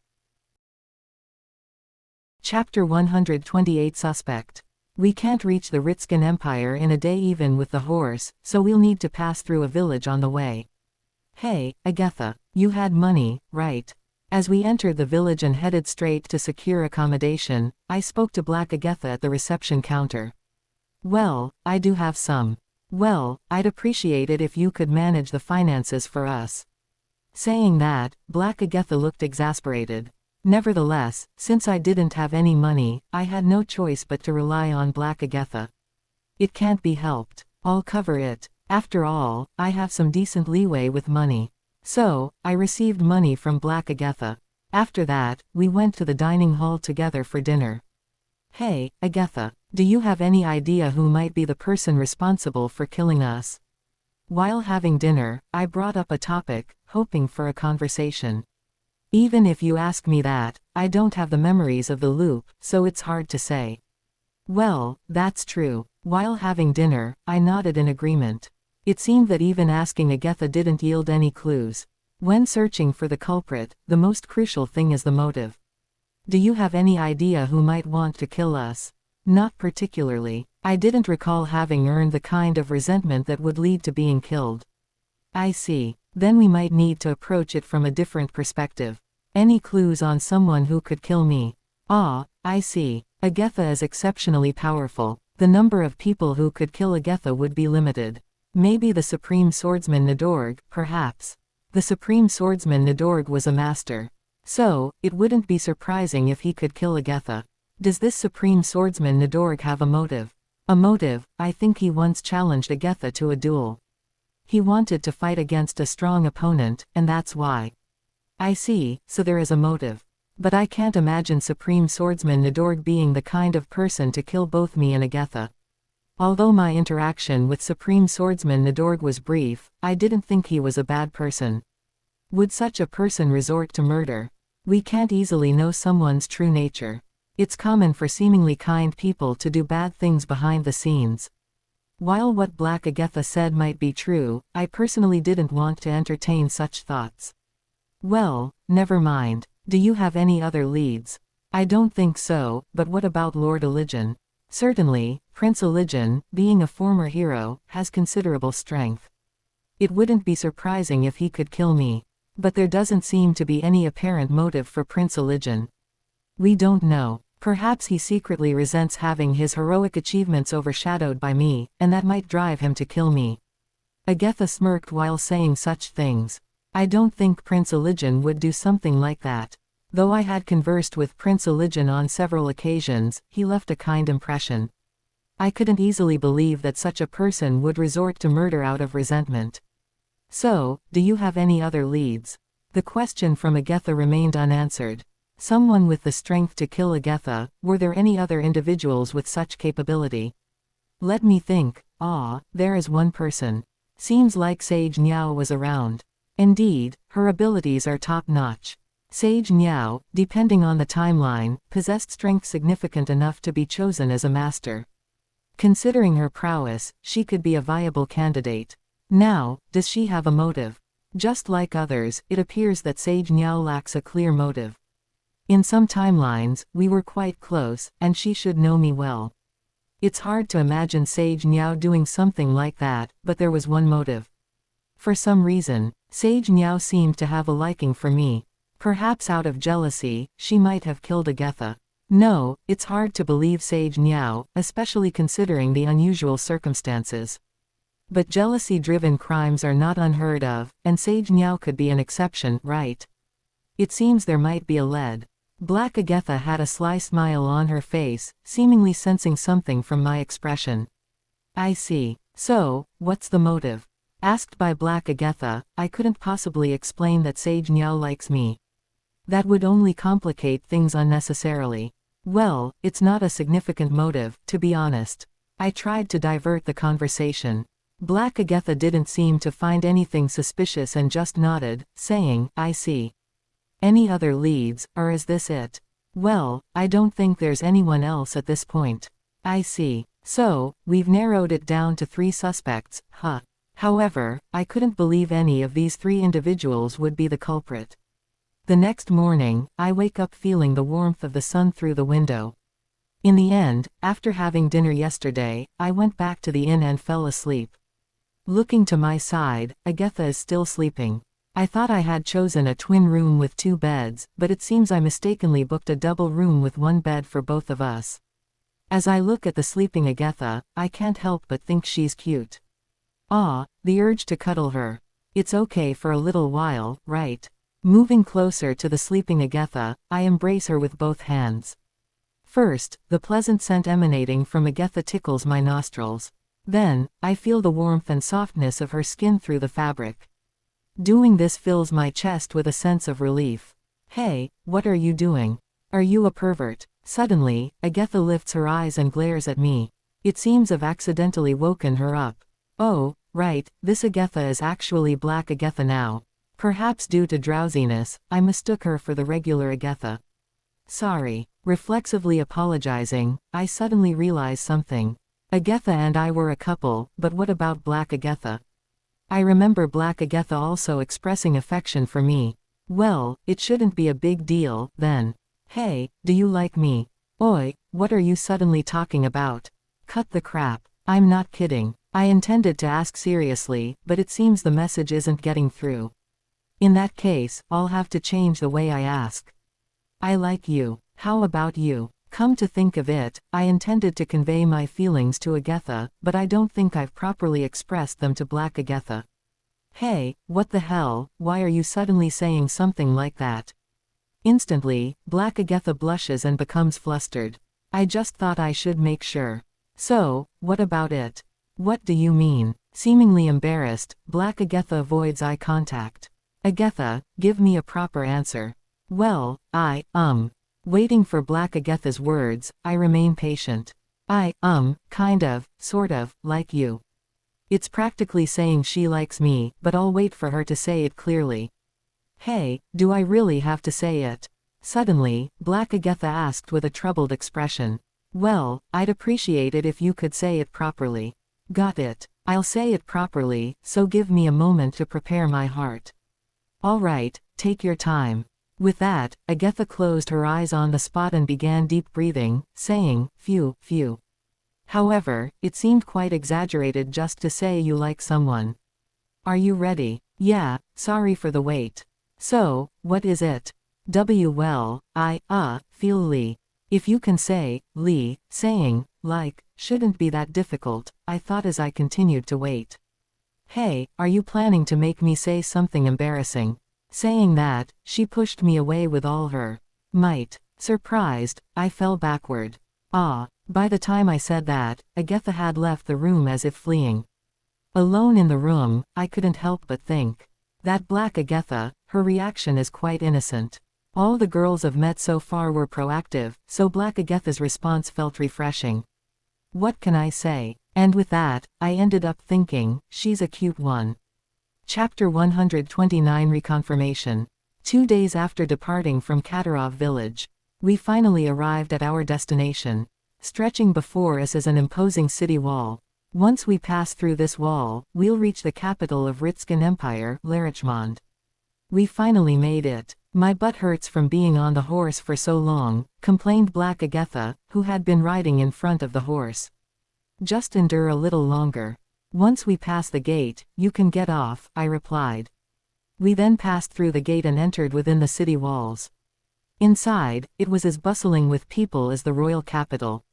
[SPEAKER 1] Chapter 128 Suspect. We can't reach the Ritskin Empire in a day even with the horse, so we'll need to pass through a village on the way. Hey, Agatha, you had money, right? As we entered the village and headed straight to secure accommodation, I spoke to Black Agatha at the reception counter. Well, I do have some. Well, I'd appreciate it if you could manage the finances for us. Saying that, Black Agatha looked exasperated. Nevertheless, since I didn't have any money, I had no choice but to rely on Black Agatha. It can't be helped. I'll cover it. After all, I have some decent leeway with money. So, I received money from Black Agatha. After that, we went to the dining hall together for dinner. Hey, Agatha, do you have any idea who might be the person responsible for killing us? While having dinner, I brought up a topic, hoping for a conversation. Even if you ask me that, I don't have the memories of the loop, so it's hard to say. Well, that's true. While having dinner, I nodded in agreement. It seemed that even asking Agatha didn't yield any clues. When searching for the culprit, the most crucial thing is the motive. Do you have any idea who might want to kill us? Not particularly. I didn't recall having earned the kind of resentment that would lead to being killed. I see. Then we might need to approach it from a different perspective. Any clues on someone who could kill me? Ah, I see. Agatha is exceptionally powerful. The number of people who could kill Agatha would be limited. Maybe the Supreme Swordsman Nidorg, perhaps. The Supreme Swordsman Nidorg was a master. So, it wouldn't be surprising if he could kill Agatha. Does this Supreme Swordsman Nidorg have a motive? A motive? I think he once challenged Agatha to a duel. He wanted to fight against a strong opponent, and that's why. I see, so there is a motive. But I can't imagine Supreme Swordsman Nidorg being the kind of person to kill both me and Agatha. Although my interaction with Supreme Swordsman Nidorg was brief, I didn't think he was a bad person. Would such a person resort to murder? We can't easily know someone's true nature. It's common for seemingly kind people to do bad things behind the scenes. While what Black Agatha said might be true, I personally didn't want to entertain such thoughts. Well, never mind. Do you have any other leads? I don't think so, but what about Lord Eligen? Certainly, Prince Eligen, being a former hero, has considerable strength. It wouldn't be surprising if he could kill me. But there doesn't seem to be any apparent motive for Prince Eligen. We don't know. Perhaps he secretly resents having his heroic achievements overshadowed by me, and that might drive him to kill me. Agatha smirked while saying such things. I don't think Prince Eligen would do something like that. Though I had conversed with Prince Eligen on several occasions, he left a kind impression. I couldn't easily believe that such a person would resort to murder out of resentment. So, do you have any other leads? The question from Agatha remained unanswered. Someone with the strength to kill Agatha, were there any other individuals with such capability? Let me think. There is one person. Seems like Sage Niao was around. Indeed, her abilities are top-notch. Sage Niao, depending on the timeline, possessed strength significant enough to be chosen as a master. Considering her prowess, she could be a viable candidate. Now, does she have a motive? Just like others, it appears that Sage Niao lacks a clear motive. In some timelines, we were quite close, and she should know me well. It's hard to imagine Sage Niao doing something like that, but there was one motive. For some reason, Sage Niao seemed to have a liking for me. Perhaps out of jealousy, she might have killed Agatha. No, it's hard to believe Sage Niao, especially considering the unusual circumstances. But jealousy-driven crimes are not unheard of, and Sage Niao could be an exception, right? It seems there might be a lead. Black Agatha had a sly smile on her face, seemingly sensing something from my expression. I see. So, what's the motive? Asked by Black Agatha, I couldn't possibly explain that Sage Niao likes me. That would only complicate things unnecessarily. Well, it's not a significant motive, to be honest. I tried to divert the conversation. Black Agatha didn't seem to find anything suspicious and just nodded, saying, I see. Any other leads, or is this it? Well, I don't think there's anyone else at this point. I see. So, we've narrowed it down to 3 suspects, huh? However, I couldn't believe any of these 3 individuals would be the culprit. The next morning, I wake up feeling the warmth of the sun through the window. In the end, after having dinner yesterday, I went back to the inn and fell asleep. Looking to my side, Agatha is still sleeping. I thought I had chosen a twin room with 2 beds, but it seems I mistakenly booked a double room with 1 bed for both of us. As I look at the sleeping Agatha, I can't help but think she's cute. The urge to cuddle her. It's okay for a little while, right? Moving closer to the sleeping Agatha, I embrace her with both hands. First, the pleasant scent emanating from Agatha tickles my nostrils. Then, I feel the warmth and softness of her skin through the fabric. Doing this fills my chest with a sense of relief. Hey, what are you doing? Are you a pervert? Suddenly, Agatha lifts her eyes and glares at me. It seems I've accidentally woken her up. Oh, right, this Agatha is actually Black Agatha now. Perhaps due to drowsiness, I mistook her for the regular Agatha. Sorry. Reflexively apologizing, I suddenly realize something. Agatha and I were a couple, but what about Black Agatha? I remember Black Agatha also expressing affection for me. Well, it shouldn't be a big deal, then. Hey, do you like me? Oi, what are you suddenly talking about? Cut the crap. I'm not kidding. I intended to ask seriously, but it seems the message isn't getting through. In that case, I'll have to change the way I ask. I like you. How about you? Come to think of it, I intended to convey my feelings to Agatha, but I don't think I've properly expressed them to Black Agatha. Hey, what the hell, why are you suddenly saying something like that? Instantly, Black Agatha blushes and becomes flustered. I just thought I should make sure. So, what about it? What do you mean? Seemingly embarrassed, Black Agatha avoids eye contact. Agatha, give me a proper answer. Well, Waiting for Black Agatha's words, I remain patient. Kind of, sort of, like you. It's practically saying she likes me, but I'll wait for her to say it clearly. Hey, do I really have to say it? Suddenly, Black Agatha asked with a troubled expression. Well, I'd appreciate it if you could say it properly. Got it. I'll say it properly, so give me a moment to prepare my heart. All right, take your time. With that, Agatha closed her eyes on the spot and began deep breathing, saying, "Phew, phew." However, it seemed quite exaggerated just to say you like someone. "Are you ready?" "Yeah, sorry for the wait." "So, what is it?" Well, I feel Lee. If you can say, Lee, saying, like, shouldn't be that difficult, I thought as I continued to wait. "Hey, are you planning to make me say something embarrassing?" Saying that, she pushed me away with all her might. Surprised, I fell backward. By the time I said that, Agatha had left the room as if fleeing. Alone in the room, I couldn't help but think. That Black Agatha, her reaction is quite innocent. All the girls I've met so far were proactive, so Black Agatha's response felt refreshing. What can I say? And with that, I ended up thinking, she's a cute one. Chapter 129 Reconfirmation. 2 days after departing from Katarov village, we finally arrived at our destination. Stretching before us is an imposing city wall. Once we pass through this wall, we'll reach the capital of Ritskin Empire, Larichmond. We finally made it. My butt hurts from being on the horse for so long, complained Black Agatha, who had been riding in front of the horse. Just endure a little longer. Once we pass the gate, you can get off, I replied. We then passed through the gate and entered within the city walls. Inside, it was as bustling with people as the royal capital.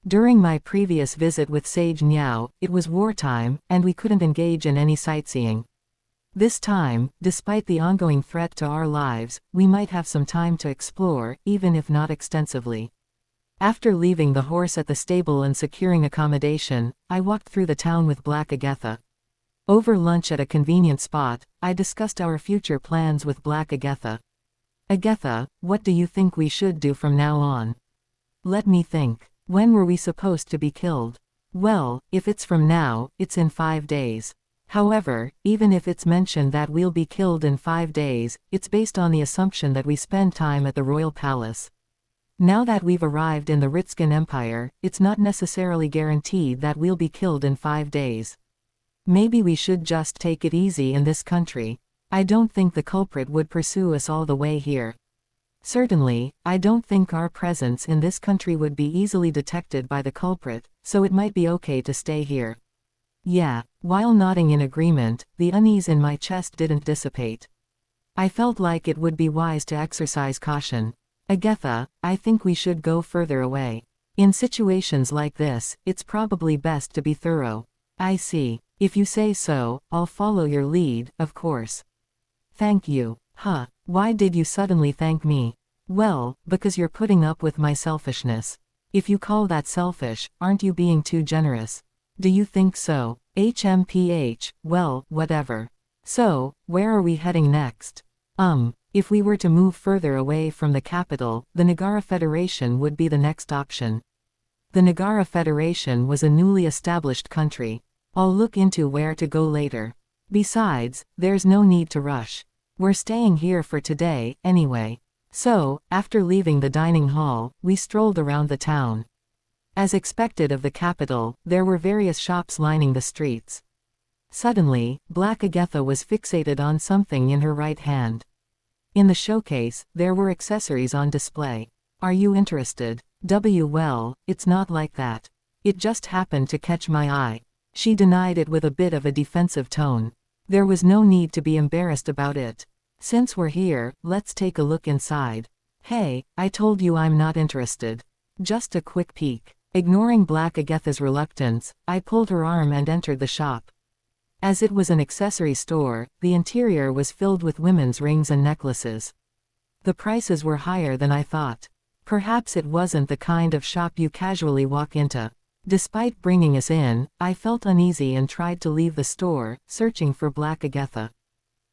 [SPEAKER 1] During my previous visit with Sage Niao, it was wartime, and we couldn't engage in any sightseeing. This time, despite the ongoing threat to our lives, we might have some time to explore, even if not extensively. After leaving the horse at the stable and securing accommodation, I walked through the town with Black Agatha. Over lunch at a convenient spot, I discussed our future plans with Black Agatha. "Agatha, what do you think we should do from now on?" "Let me think. When were we supposed to be killed?" "Well, if it's from now, it's in 5 days. However, even if it's mentioned that we'll be killed in 5 days, it's based on the assumption that we spend time at the royal palace. Now that we've arrived in the Ritskin Empire, it's not necessarily guaranteed that we'll be killed in 5 days. Maybe we should just take it easy in this country. I don't think the culprit would pursue us all the way here. Certainly, I don't think our presence in this country would be easily detected by the culprit, so it might be okay to stay here." Yeah. While nodding in agreement, the unease in my chest didn't dissipate. I felt like it would be wise to exercise caution. "Agatha, I think we should go further away. In situations like this, it's probably best to be thorough." "I see. If you say so, I'll follow your lead, of course." "Thank you." "Huh, why did you suddenly thank me?" "Well, because you're putting up with my selfishness." "If you call that selfish, aren't you being too generous?" "Do you think so?" HMPH, well, whatever. "So, where are we heading next?" If we were to move further away from the capital, the Nagara Federation would be the next option. The Nagara Federation was a newly established country. I'll look into where to go later. Besides, there's no need to rush. We're staying here for today, anyway. So, after leaving the dining hall, we strolled around the town. As expected of the capital, there were various shops lining the streets. Suddenly, Black Agatha was fixated on something in her right hand. In the showcase, there were accessories on display. "Are you interested?" Well, it's not like that. It just happened to catch my eye." She denied it with a bit of a defensive tone. There was no need to be embarrassed about it. "Since we're here, let's take a look inside." "Hey, I told you I'm not interested. Just a quick peek." Ignoring Black Agatha's reluctance, I pulled her arm and entered the shop. As it was an accessory store, the interior was filled with women's rings and necklaces. The prices were higher than I thought. Perhaps it wasn't the kind of shop you casually walk into. Despite bringing us in, I felt uneasy and tried to leave the store, searching for Black Agatha.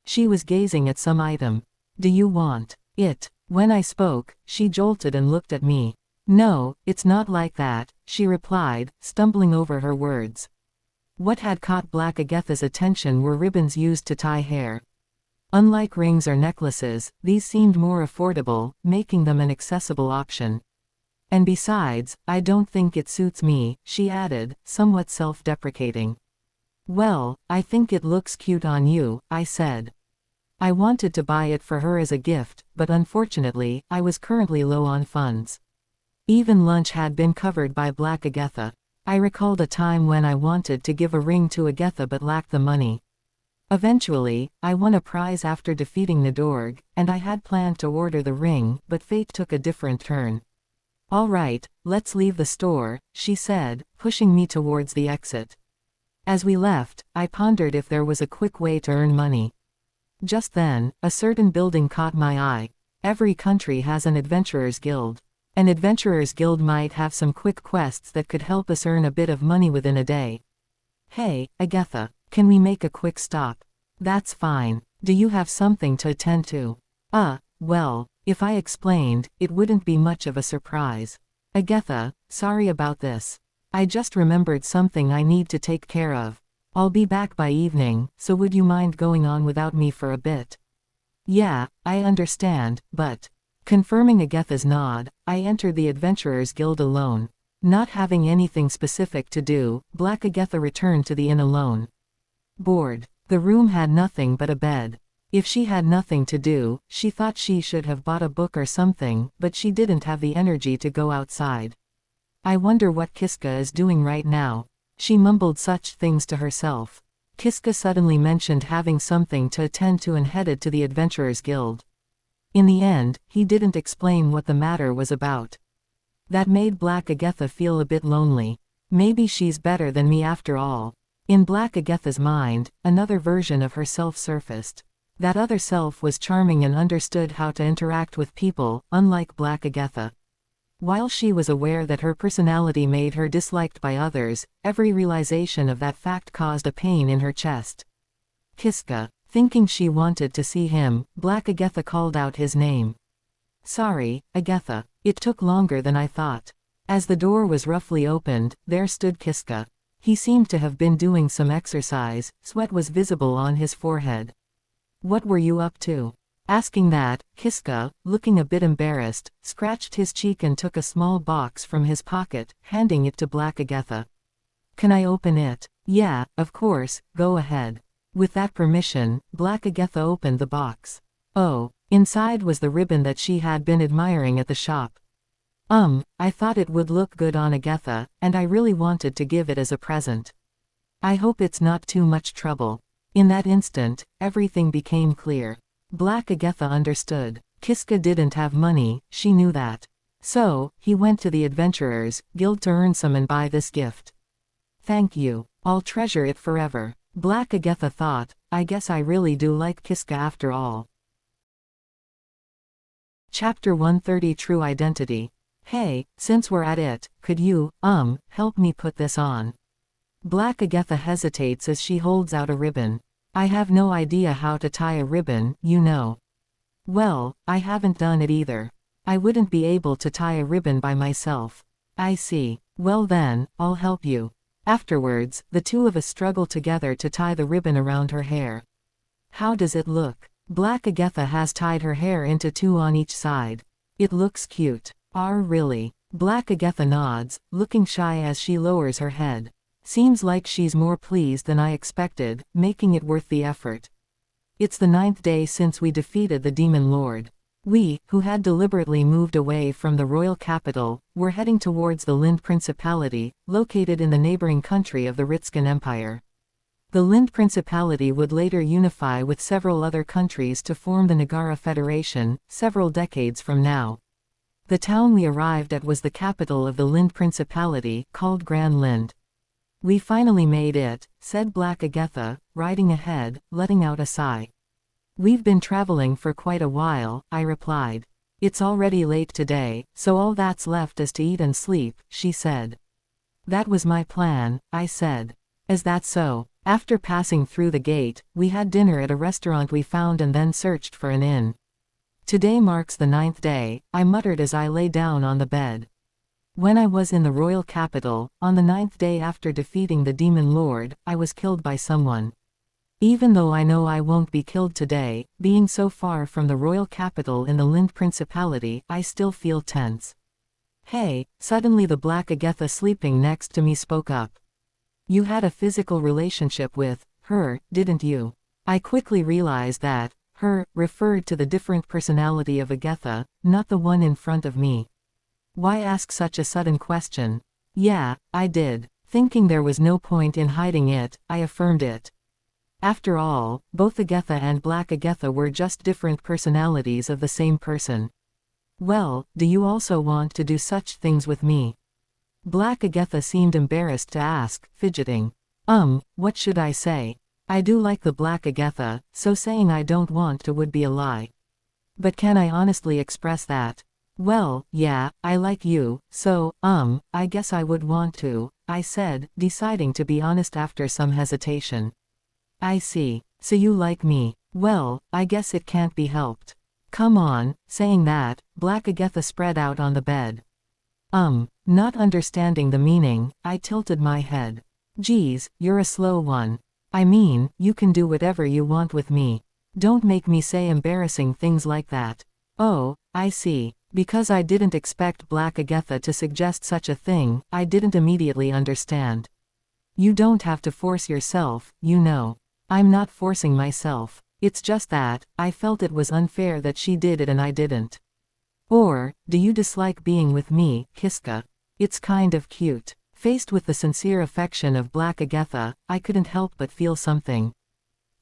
[SPEAKER 1] She was gazing at some item. "Do you want it?" When I spoke, she jolted and looked at me. "No, it's not like that," she replied, stumbling over her words. What had caught Black Agatha's attention were ribbons used to tie hair. Unlike rings or necklaces, these seemed more affordable, making them an accessible option. "And besides, I don't think it suits me," she added, somewhat self-deprecating. "Well, I think it looks cute on you," I said. I wanted to buy it for her as a gift, but unfortunately, I was currently low on funds. Even lunch had been covered by Black Agatha. I recalled a time when I wanted to give a ring to Agatha but lacked the money. Eventually, I won a prize after defeating Nidorg, and I had planned to order the ring, but fate took a different turn. "All right, let's leave the store," she said, pushing me towards the exit. As we left, I pondered if there was a quick way to earn money. Just then, a certain building caught my eye. Every country has an adventurer's guild. An adventurer's guild might have some quick quests that could help us earn a bit of money within a day. "Hey, Agatha, can we make a quick stop?" "That's fine. Do you have something to attend to?" Well, if I explained, it wouldn't be much of a surprise." "Agatha, sorry about this. I just remembered something I need to take care of. I'll be back by evening, so would you mind going on without me for a bit?" "Yeah, I understand, but..." Confirming Agatha's nod, I entered the Adventurers Guild alone. Not having anything specific to do, Black Agatha returned to the inn alone. Bored. The room had nothing but a bed. If she had nothing to do, she thought she should have bought a book or something, but she didn't have the energy to go outside. "I wonder what Kiska is doing right now." She mumbled such things to herself. Kiska suddenly mentioned having something to attend to and headed to the Adventurers Guild. In the end, he didn't explain what the matter was about. That made Black Agatha feel a bit lonely. Maybe she's better than me after all. In Black Agatha's mind, another version of herself surfaced. That other self was charming and understood how to interact with people, unlike Black Agatha. While she was aware that her personality made her disliked by others, every realization of that fact caused a pain in her chest. "Kiska." Thinking she wanted to see him, Black Agatha called out his name. "Sorry, Agatha. It took longer than I thought." As the door was roughly opened, there stood Kiska. He seemed to have been doing some exercise, sweat was visible on his forehead. "What were you up to?" Asking that, Kiska, looking a bit embarrassed, scratched his cheek and took a small box from his pocket, handing it to Black Agatha. "Can I open it?" "Yeah, of course, go ahead." With that permission, Black Agatha opened the box. Oh, inside was the ribbon that she had been admiring at the shop. I thought it would look good on Agatha, and I really wanted to give it as a present. I hope it's not too much trouble. In that instant, everything became clear. Black Agatha understood. Kiska didn't have money, she knew that. So, he went to the Adventurers Guild to earn some and buy this gift. "Thank you. I'll treasure it forever." Black Agatha thought, I guess I really do like Kiska after all. Chapter 130 True Identity. "Hey, since we're at it, could you, help me put this on?" Black Agatha hesitates as she holds out a ribbon. "I have no idea how to tie a ribbon, you know." "Well, I haven't done it either. I wouldn't be able to tie a ribbon by myself." "I see. Well then, I'll help you." Afterwards, the two of us struggle together to tie the ribbon around her hair. "How does it look?" Black Agatha has tied her hair into two on each side. "It looks cute." Really?" Black Agatha nods, looking shy as she lowers her head. Seems like she's more pleased than I expected, making it worth the effort. It's the 9th day since we defeated the Demon Lord. We, who had deliberately moved away from the royal capital, were heading towards the Lind Principality, located in the neighboring country of the Ritskan Empire. The Lind Principality would later unify with several other countries to form the Nagara Federation, several decades from now. The town we arrived at was the capital of the Lind Principality, called Gran Lind. "We finally made it," said Black Agatha, riding ahead, letting out a sigh. "We've been traveling for quite a while," I replied. "It's already late today, so all that's left is to eat and sleep," she said. "That was my plan," I said. "Is that so?" After passing through the gate, we had dinner at a restaurant we found and then searched for an inn. "Today marks the 9th day," I muttered as I lay down on the bed. "When I was in the royal capital, on the 9th day after defeating the Demon Lord, I was killed by someone. Even though I know I won't be killed today, being so far from the royal capital in the Lind Principality, I still feel tense." "Hey," suddenly the Black Agatha sleeping next to me spoke up. "You had a physical relationship with her, didn't you?" I quickly realized that Her referred to the different personality of Agatha, not the one in front of me. Why ask such a sudden question? Yeah, I did. Thinking there was no point in hiding it, I affirmed it. After all, both Agatha and Black Agatha were just different personalities of the same person. Well, do you also want to do such things with me? Black Agatha seemed embarrassed to ask, fidgeting. What should I say? I do like the Black Agatha, so saying I don't want to would be a lie. But can I honestly express that? Well, yeah, I like you, so, I guess I would want to, I said, deciding to be honest after some hesitation. I see. So you like me. Well, I guess it can't be helped. Come on. Saying that, Black Agatha spread out on the bed. Not understanding the meaning, I tilted my head. Geez, you're a slow one. I mean, you can do whatever you want with me. Don't make me say embarrassing things like that. Oh, I see. Because I didn't expect Black Agatha to suggest such a thing, I didn't immediately understand. You don't have to force yourself, you know. I'm not forcing myself. It's just that, I felt it was unfair that she did it and I didn't. Or, do you dislike being with me, Kiska? It's kind of cute. Faced with the sincere affection of Black Agatha, I couldn't help but feel something.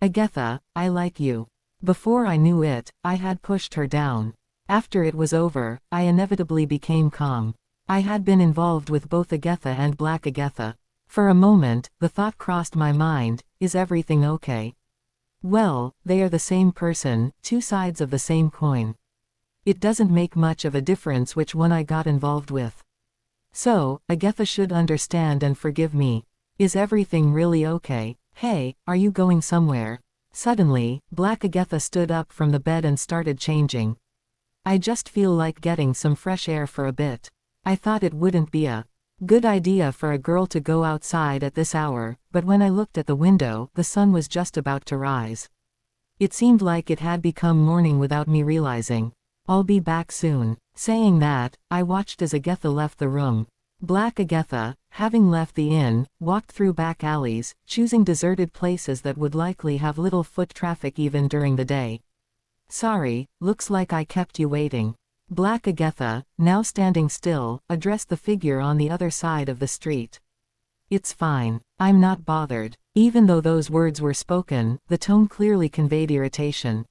[SPEAKER 1] Agatha, I like you. Before I knew it, I had pushed her down. After it was over, I inevitably became calm. I had been involved with both Agatha and Black Agatha. For a moment, the thought crossed my mind, is everything okay? Well, they are the same person, two sides of the same coin. It doesn't make much of a difference which one I got involved with. So, Agatha should understand and forgive me. Is everything really okay? Hey, are you going somewhere? Suddenly, Black Agatha stood up from the bed and started changing. I just feel like getting some fresh air for a bit. I thought it wouldn't be a good idea for a girl to go outside at this hour, but when I looked at the window, the sun was just about to rise. It seemed like it had become morning without me realizing. I'll be back soon. Saying that, I watched as Agatha left the room. Black Agatha, having left the inn, walked through back alleys, choosing deserted places that would likely have little foot traffic even during the day. Sorry, looks like I kept you waiting. Black Agatha, now standing still, addressed the figure on the other side of the street. It's fine. I'm not bothered. Even though those words were spoken, the tone clearly conveyed irritation.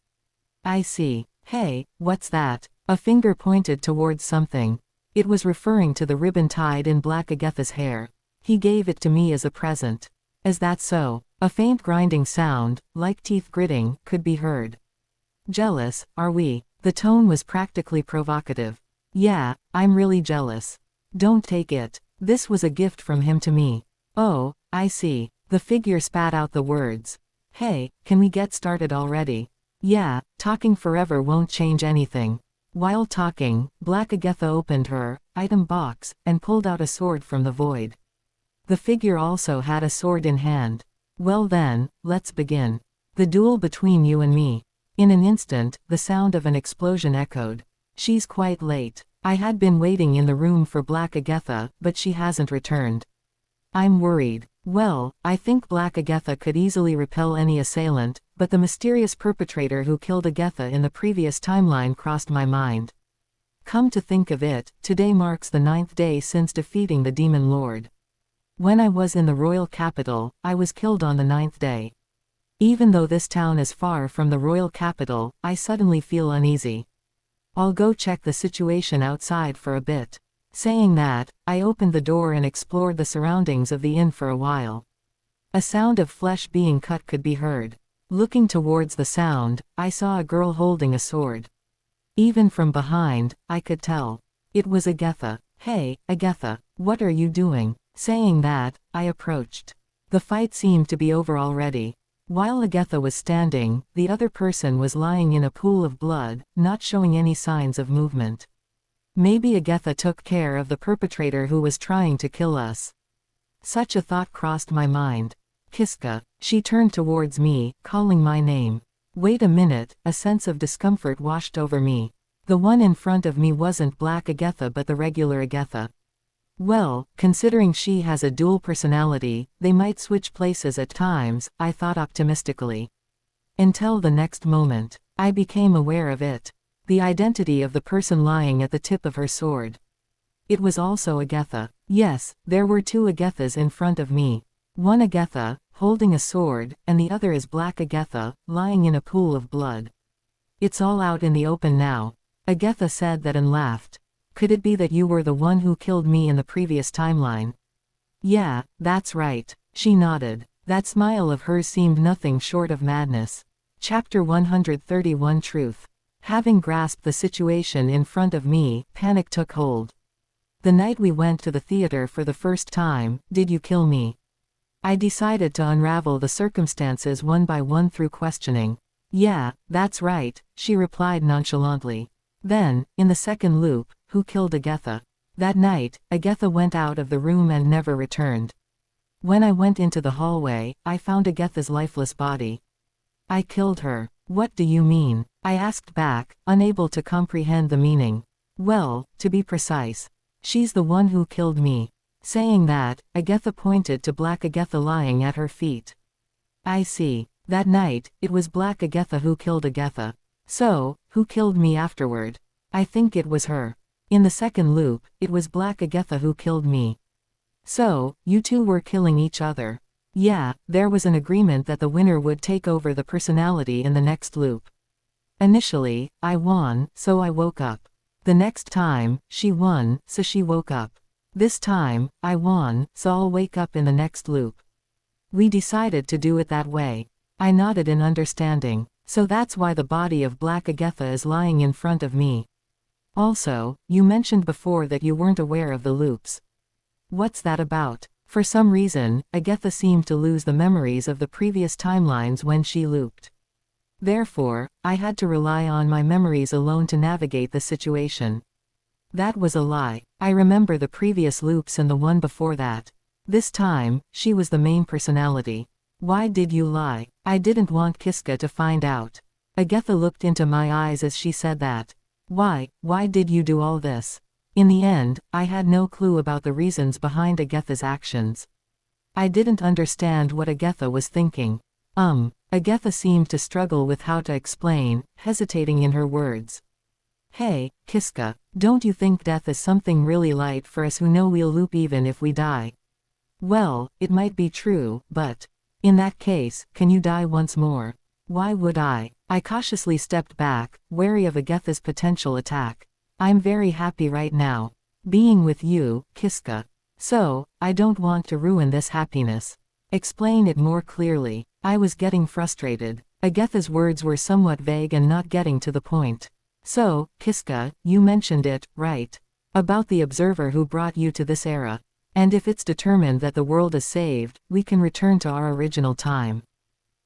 [SPEAKER 1] I see. Hey, what's that? A finger pointed towards something. It was referring to the ribbon tied in Black Agatha's hair. He gave it to me as a present. Is that so? A faint grinding sound, like teeth gritting, could be heard. Jealous, are we? The tone was practically provocative. Yeah, I'm really jealous. Don't take it. This was a gift from him to me. Oh, I see. The figure spat out the words. Hey, can we get started already? Yeah, talking forever won't change anything. While talking, Black Agatha opened her item box and pulled out a sword from the void. The figure also had a sword in hand. Well then, let's begin. The duel between you and me. In an instant, the sound of an explosion echoed. She's quite late. I had been waiting in the room for Black Agatha, but she hasn't returned. I'm worried. Well, I think Black Agatha could easily repel any assailant, but the mysterious perpetrator who killed Agatha in the previous timeline crossed my mind. Come to think of it, today marks the 9th day since defeating the Demon Lord. When I was in the royal capital, I was killed on the 9th day. Even though this town is far from the royal capital, I suddenly feel uneasy. I'll go check the situation outside for a bit. Saying that, I opened the door and explored the surroundings of the inn for a while. A sound of flesh being cut could be heard. Looking towards the sound, I saw a girl holding a sword. Even from behind, I could tell. It was Agatha. Hey, Agatha, what are you doing? Saying that, I approached. The fight seemed to be over already. While Agatha was standing, the other person was lying in a pool of blood, not showing any signs of movement. Maybe Agatha took care of the perpetrator who was trying to kill us. Such a thought crossed my mind. Kiska. She turned towards me, calling my name. Wait a minute, a sense of discomfort washed over me. The one in front of me wasn't Black Agatha but the regular Agatha. Well, considering she has a dual personality, they might switch places at times, I thought optimistically. Until the next moment. I became aware of it. The identity of the person lying at the tip of her sword. It was also Agatha. Yes, there were two Agathas in front of me. One Agatha, holding a sword, and the other is Black Agatha, lying in a pool of blood. It's all out in the open now. Agatha said that and laughed. Could it be that you were the one who killed me in the previous timeline? Yeah, that's right. She nodded. That smile of hers seemed nothing short of madness. Chapter 131 Truth. Having grasped the situation in front of me, panic took hold. The night we went to the theater for the first time, did you kill me? I decided to unravel the circumstances one by one through questioning. Yeah, that's right, she replied nonchalantly. Then, in the second loop, who killed Agatha? That night, Agatha went out of the room and never returned. When I went into the hallway, I found Agatha's lifeless body. I killed her. What do you mean? I asked back, unable to comprehend the meaning. Well, to be precise, she's the one who killed me. Saying that, Agatha pointed to Black Agatha lying at her feet. I see. That night, it was Black Agatha who killed Agatha. So, who killed me afterward? I think it was her. In the second loop, it was Black Agatha who killed me. So, you two were killing each other. Yeah, there was an agreement that the winner would take over the personality in the next loop. Initially, I won, so I woke up. The next time, she won, so she woke up. This time, I won, so I'll wake up in the next loop. We decided to do it that way. I nodded in understanding. So that's why the body of Black Agatha is lying in front of me. Also, you mentioned before that you weren't aware of the loops. What's that about? For some reason, Agatha seemed to lose the memories of the previous timelines when she looped. Therefore, I had to rely on my memories alone to navigate the situation. That was a lie. I remember the previous loops and the one before that. This time, she was the main personality. Why did you lie? I didn't want Kiska to find out. Agatha looked into my eyes as she said that. Why did you do all this? In the end, I had no clue about the reasons behind Agatha's actions. I didn't understand what Agatha was thinking. Agatha seemed to struggle with how to explain, hesitating in her words. Hey, Kiska, don't you think death is something really light for us who know we'll loop even if we die? Well, it might be true, but in that case, can you die once more? Why would I? I cautiously stepped back, wary of Agatha's potential attack. I'm very happy right now. Being with you, Kiska. So, I don't want to ruin this happiness. Explain it more clearly. I was getting frustrated. Agatha's words were somewhat vague and not getting to the point. So, Kiska, you mentioned it, right? About the observer who brought you to this era. And if it's determined that the world is saved, we can return to our original time.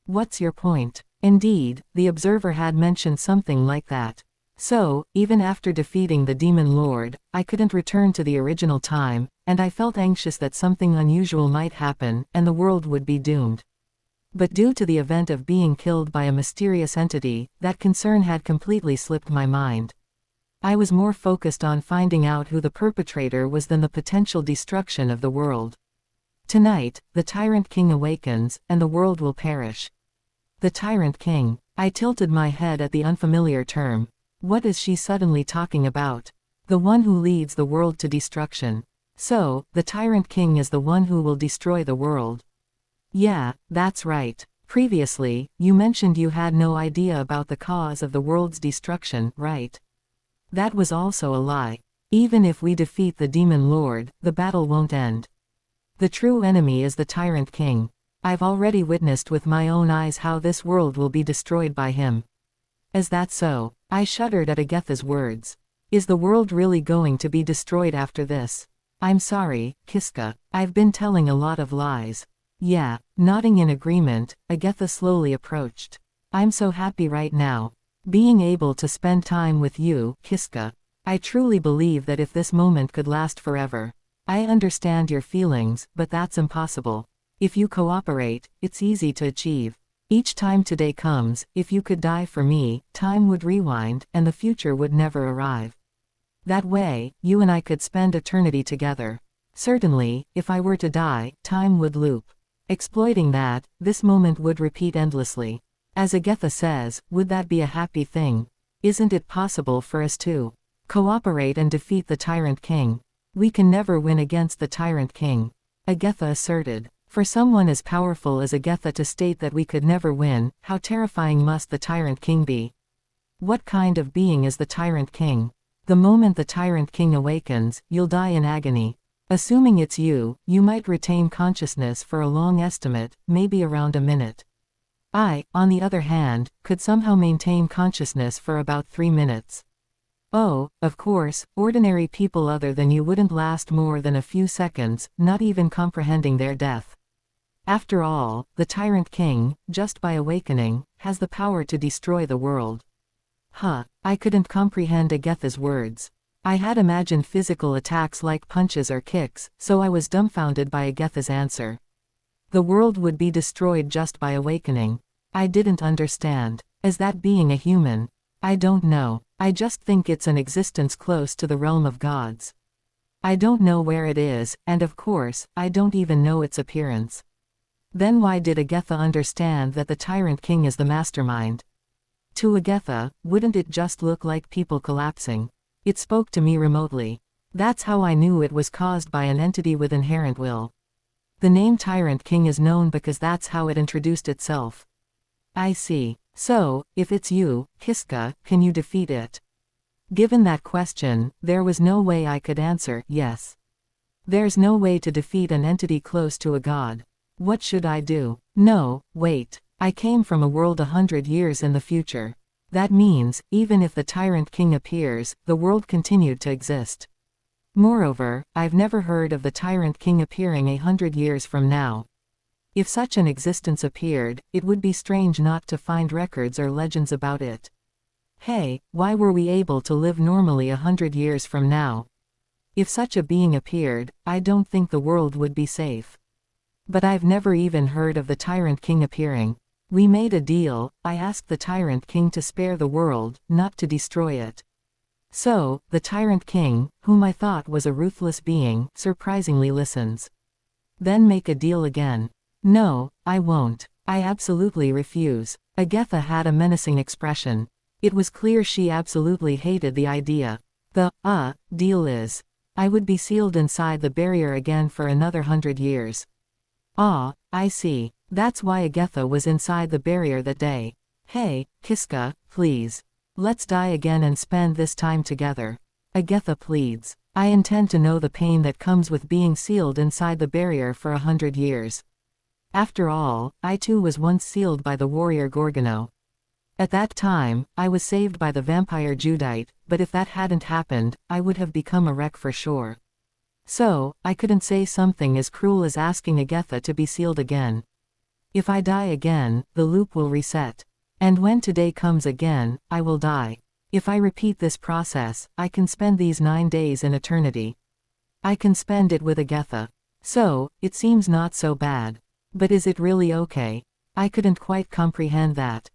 [SPEAKER 1] What's your point? Indeed, the observer had mentioned something like that. So, even after defeating the Demon Lord, I couldn't return to the original time, and I felt anxious that something unusual might happen, and the world would be doomed. But due to the event of being killed by a mysterious entity, that concern had completely slipped my mind. I was more focused on finding out who the perpetrator was than the potential destruction of the world. Tonight, the Tyrant King awakens, and the world will perish. The Tyrant King. I tilted my head at the unfamiliar term. What is she suddenly talking about? The one who leads the world to destruction. So, the Tyrant King is the one who will destroy the world. Yeah, that's right. Previously, you mentioned you had no idea about the cause of the world's destruction, right? That was also a lie. Even if we defeat the Demon Lord, the battle won't end. The true enemy is the Tyrant King. I've already witnessed with my own eyes how this world will be destroyed by him. Is that so? I shuddered at Agatha's words. Is the world really going to be destroyed after this? I'm sorry, Kiska. I've been telling a lot of lies. Yeah, nodding in agreement, Agatha slowly approached. I'm so happy right now. Being able to spend time with you, Kiska. I truly believe that if this moment could last forever. I understand your feelings, but that's impossible. If you cooperate, it's easy to achieve. Each time today comes, if you could die for me, time would rewind, and the future would never arrive. That way, you and I could spend eternity together. Certainly, if I were to die, time would loop. Exploiting that, this moment would repeat endlessly. As Agatha says, would that be a happy thing? Isn't it possible for us to cooperate and defeat the Tyrant King? We can never win against the Tyrant King, Agatha asserted. For someone as powerful as Agatha to state that we could never win, how terrifying must the Tyrant King be? What kind of being is the Tyrant King? The moment the Tyrant King awakens, you'll die in agony. Assuming it's you, you might retain consciousness for a long estimate, maybe around a minute. I, on the other hand, could somehow maintain consciousness for about 3 minutes. Oh, of course, ordinary people other than you wouldn't last more than a few seconds, not even comprehending their death. After all, the Tyrant King, just by awakening, has the power to destroy the world. I couldn't comprehend Agatha's words. I had imagined physical attacks like punches or kicks, so I was dumbfounded by Agatha's answer. The world would be destroyed just by awakening. I didn't understand. Is that being a human? I don't know. I just think it's an existence close to the realm of gods. I don't know where it is, and of course, I don't even know its appearance. Then why did Agatha understand that the Tyrant King is the mastermind? To Agatha, wouldn't it just look like people collapsing? It spoke to me remotely. That's how I knew it was caused by an entity with inherent will. The name Tyrant King is known because that's how it introduced itself. I see. So, if it's you, Kiska, can you defeat it? Given that question, there was no way I could answer, yes. There's no way to defeat an entity close to a god. What should I do? No, wait. I came from a world 100 years in the future. That means, even if the Tyrant King appears, the world continued to exist. Moreover, I've never heard of the Tyrant King appearing 100 years from now. If such an existence appeared, it would be strange not to find records or legends about it. Hey, why were we able to live normally 100 years from now? If such a being appeared, I don't think the world would be safe. But I've never even heard of the Tyrant King appearing. We made a deal. I asked the Tyrant King to spare the world, not to destroy it. So, the Tyrant King, whom I thought was a ruthless being, surprisingly listens. Then make a deal again. No, I won't. I absolutely refuse. Agatha had a menacing expression. It was clear she absolutely hated the idea. The deal is, I would be sealed inside the barrier again for another 100 years. I see. That's why Agatha was inside the barrier that day. Hey, Kiska, please. Let's die again and spend this time together. Agatha pleads. I intend to know the pain that comes with being sealed inside the barrier for 100 years. After all, I too was once sealed by the warrior Gorgono. At that time, I was saved by the vampire Judite, but if that hadn't happened, I would have become a wreck for sure. So, I couldn't say something as cruel as asking Agatha to be sealed again. If I die again, the loop will reset. And when today comes again, I will die. If I repeat this process, I can spend these 9 days in eternity. I can spend it with Agatha. So, it seems not so bad. But is it really okay? I couldn't quite comprehend that.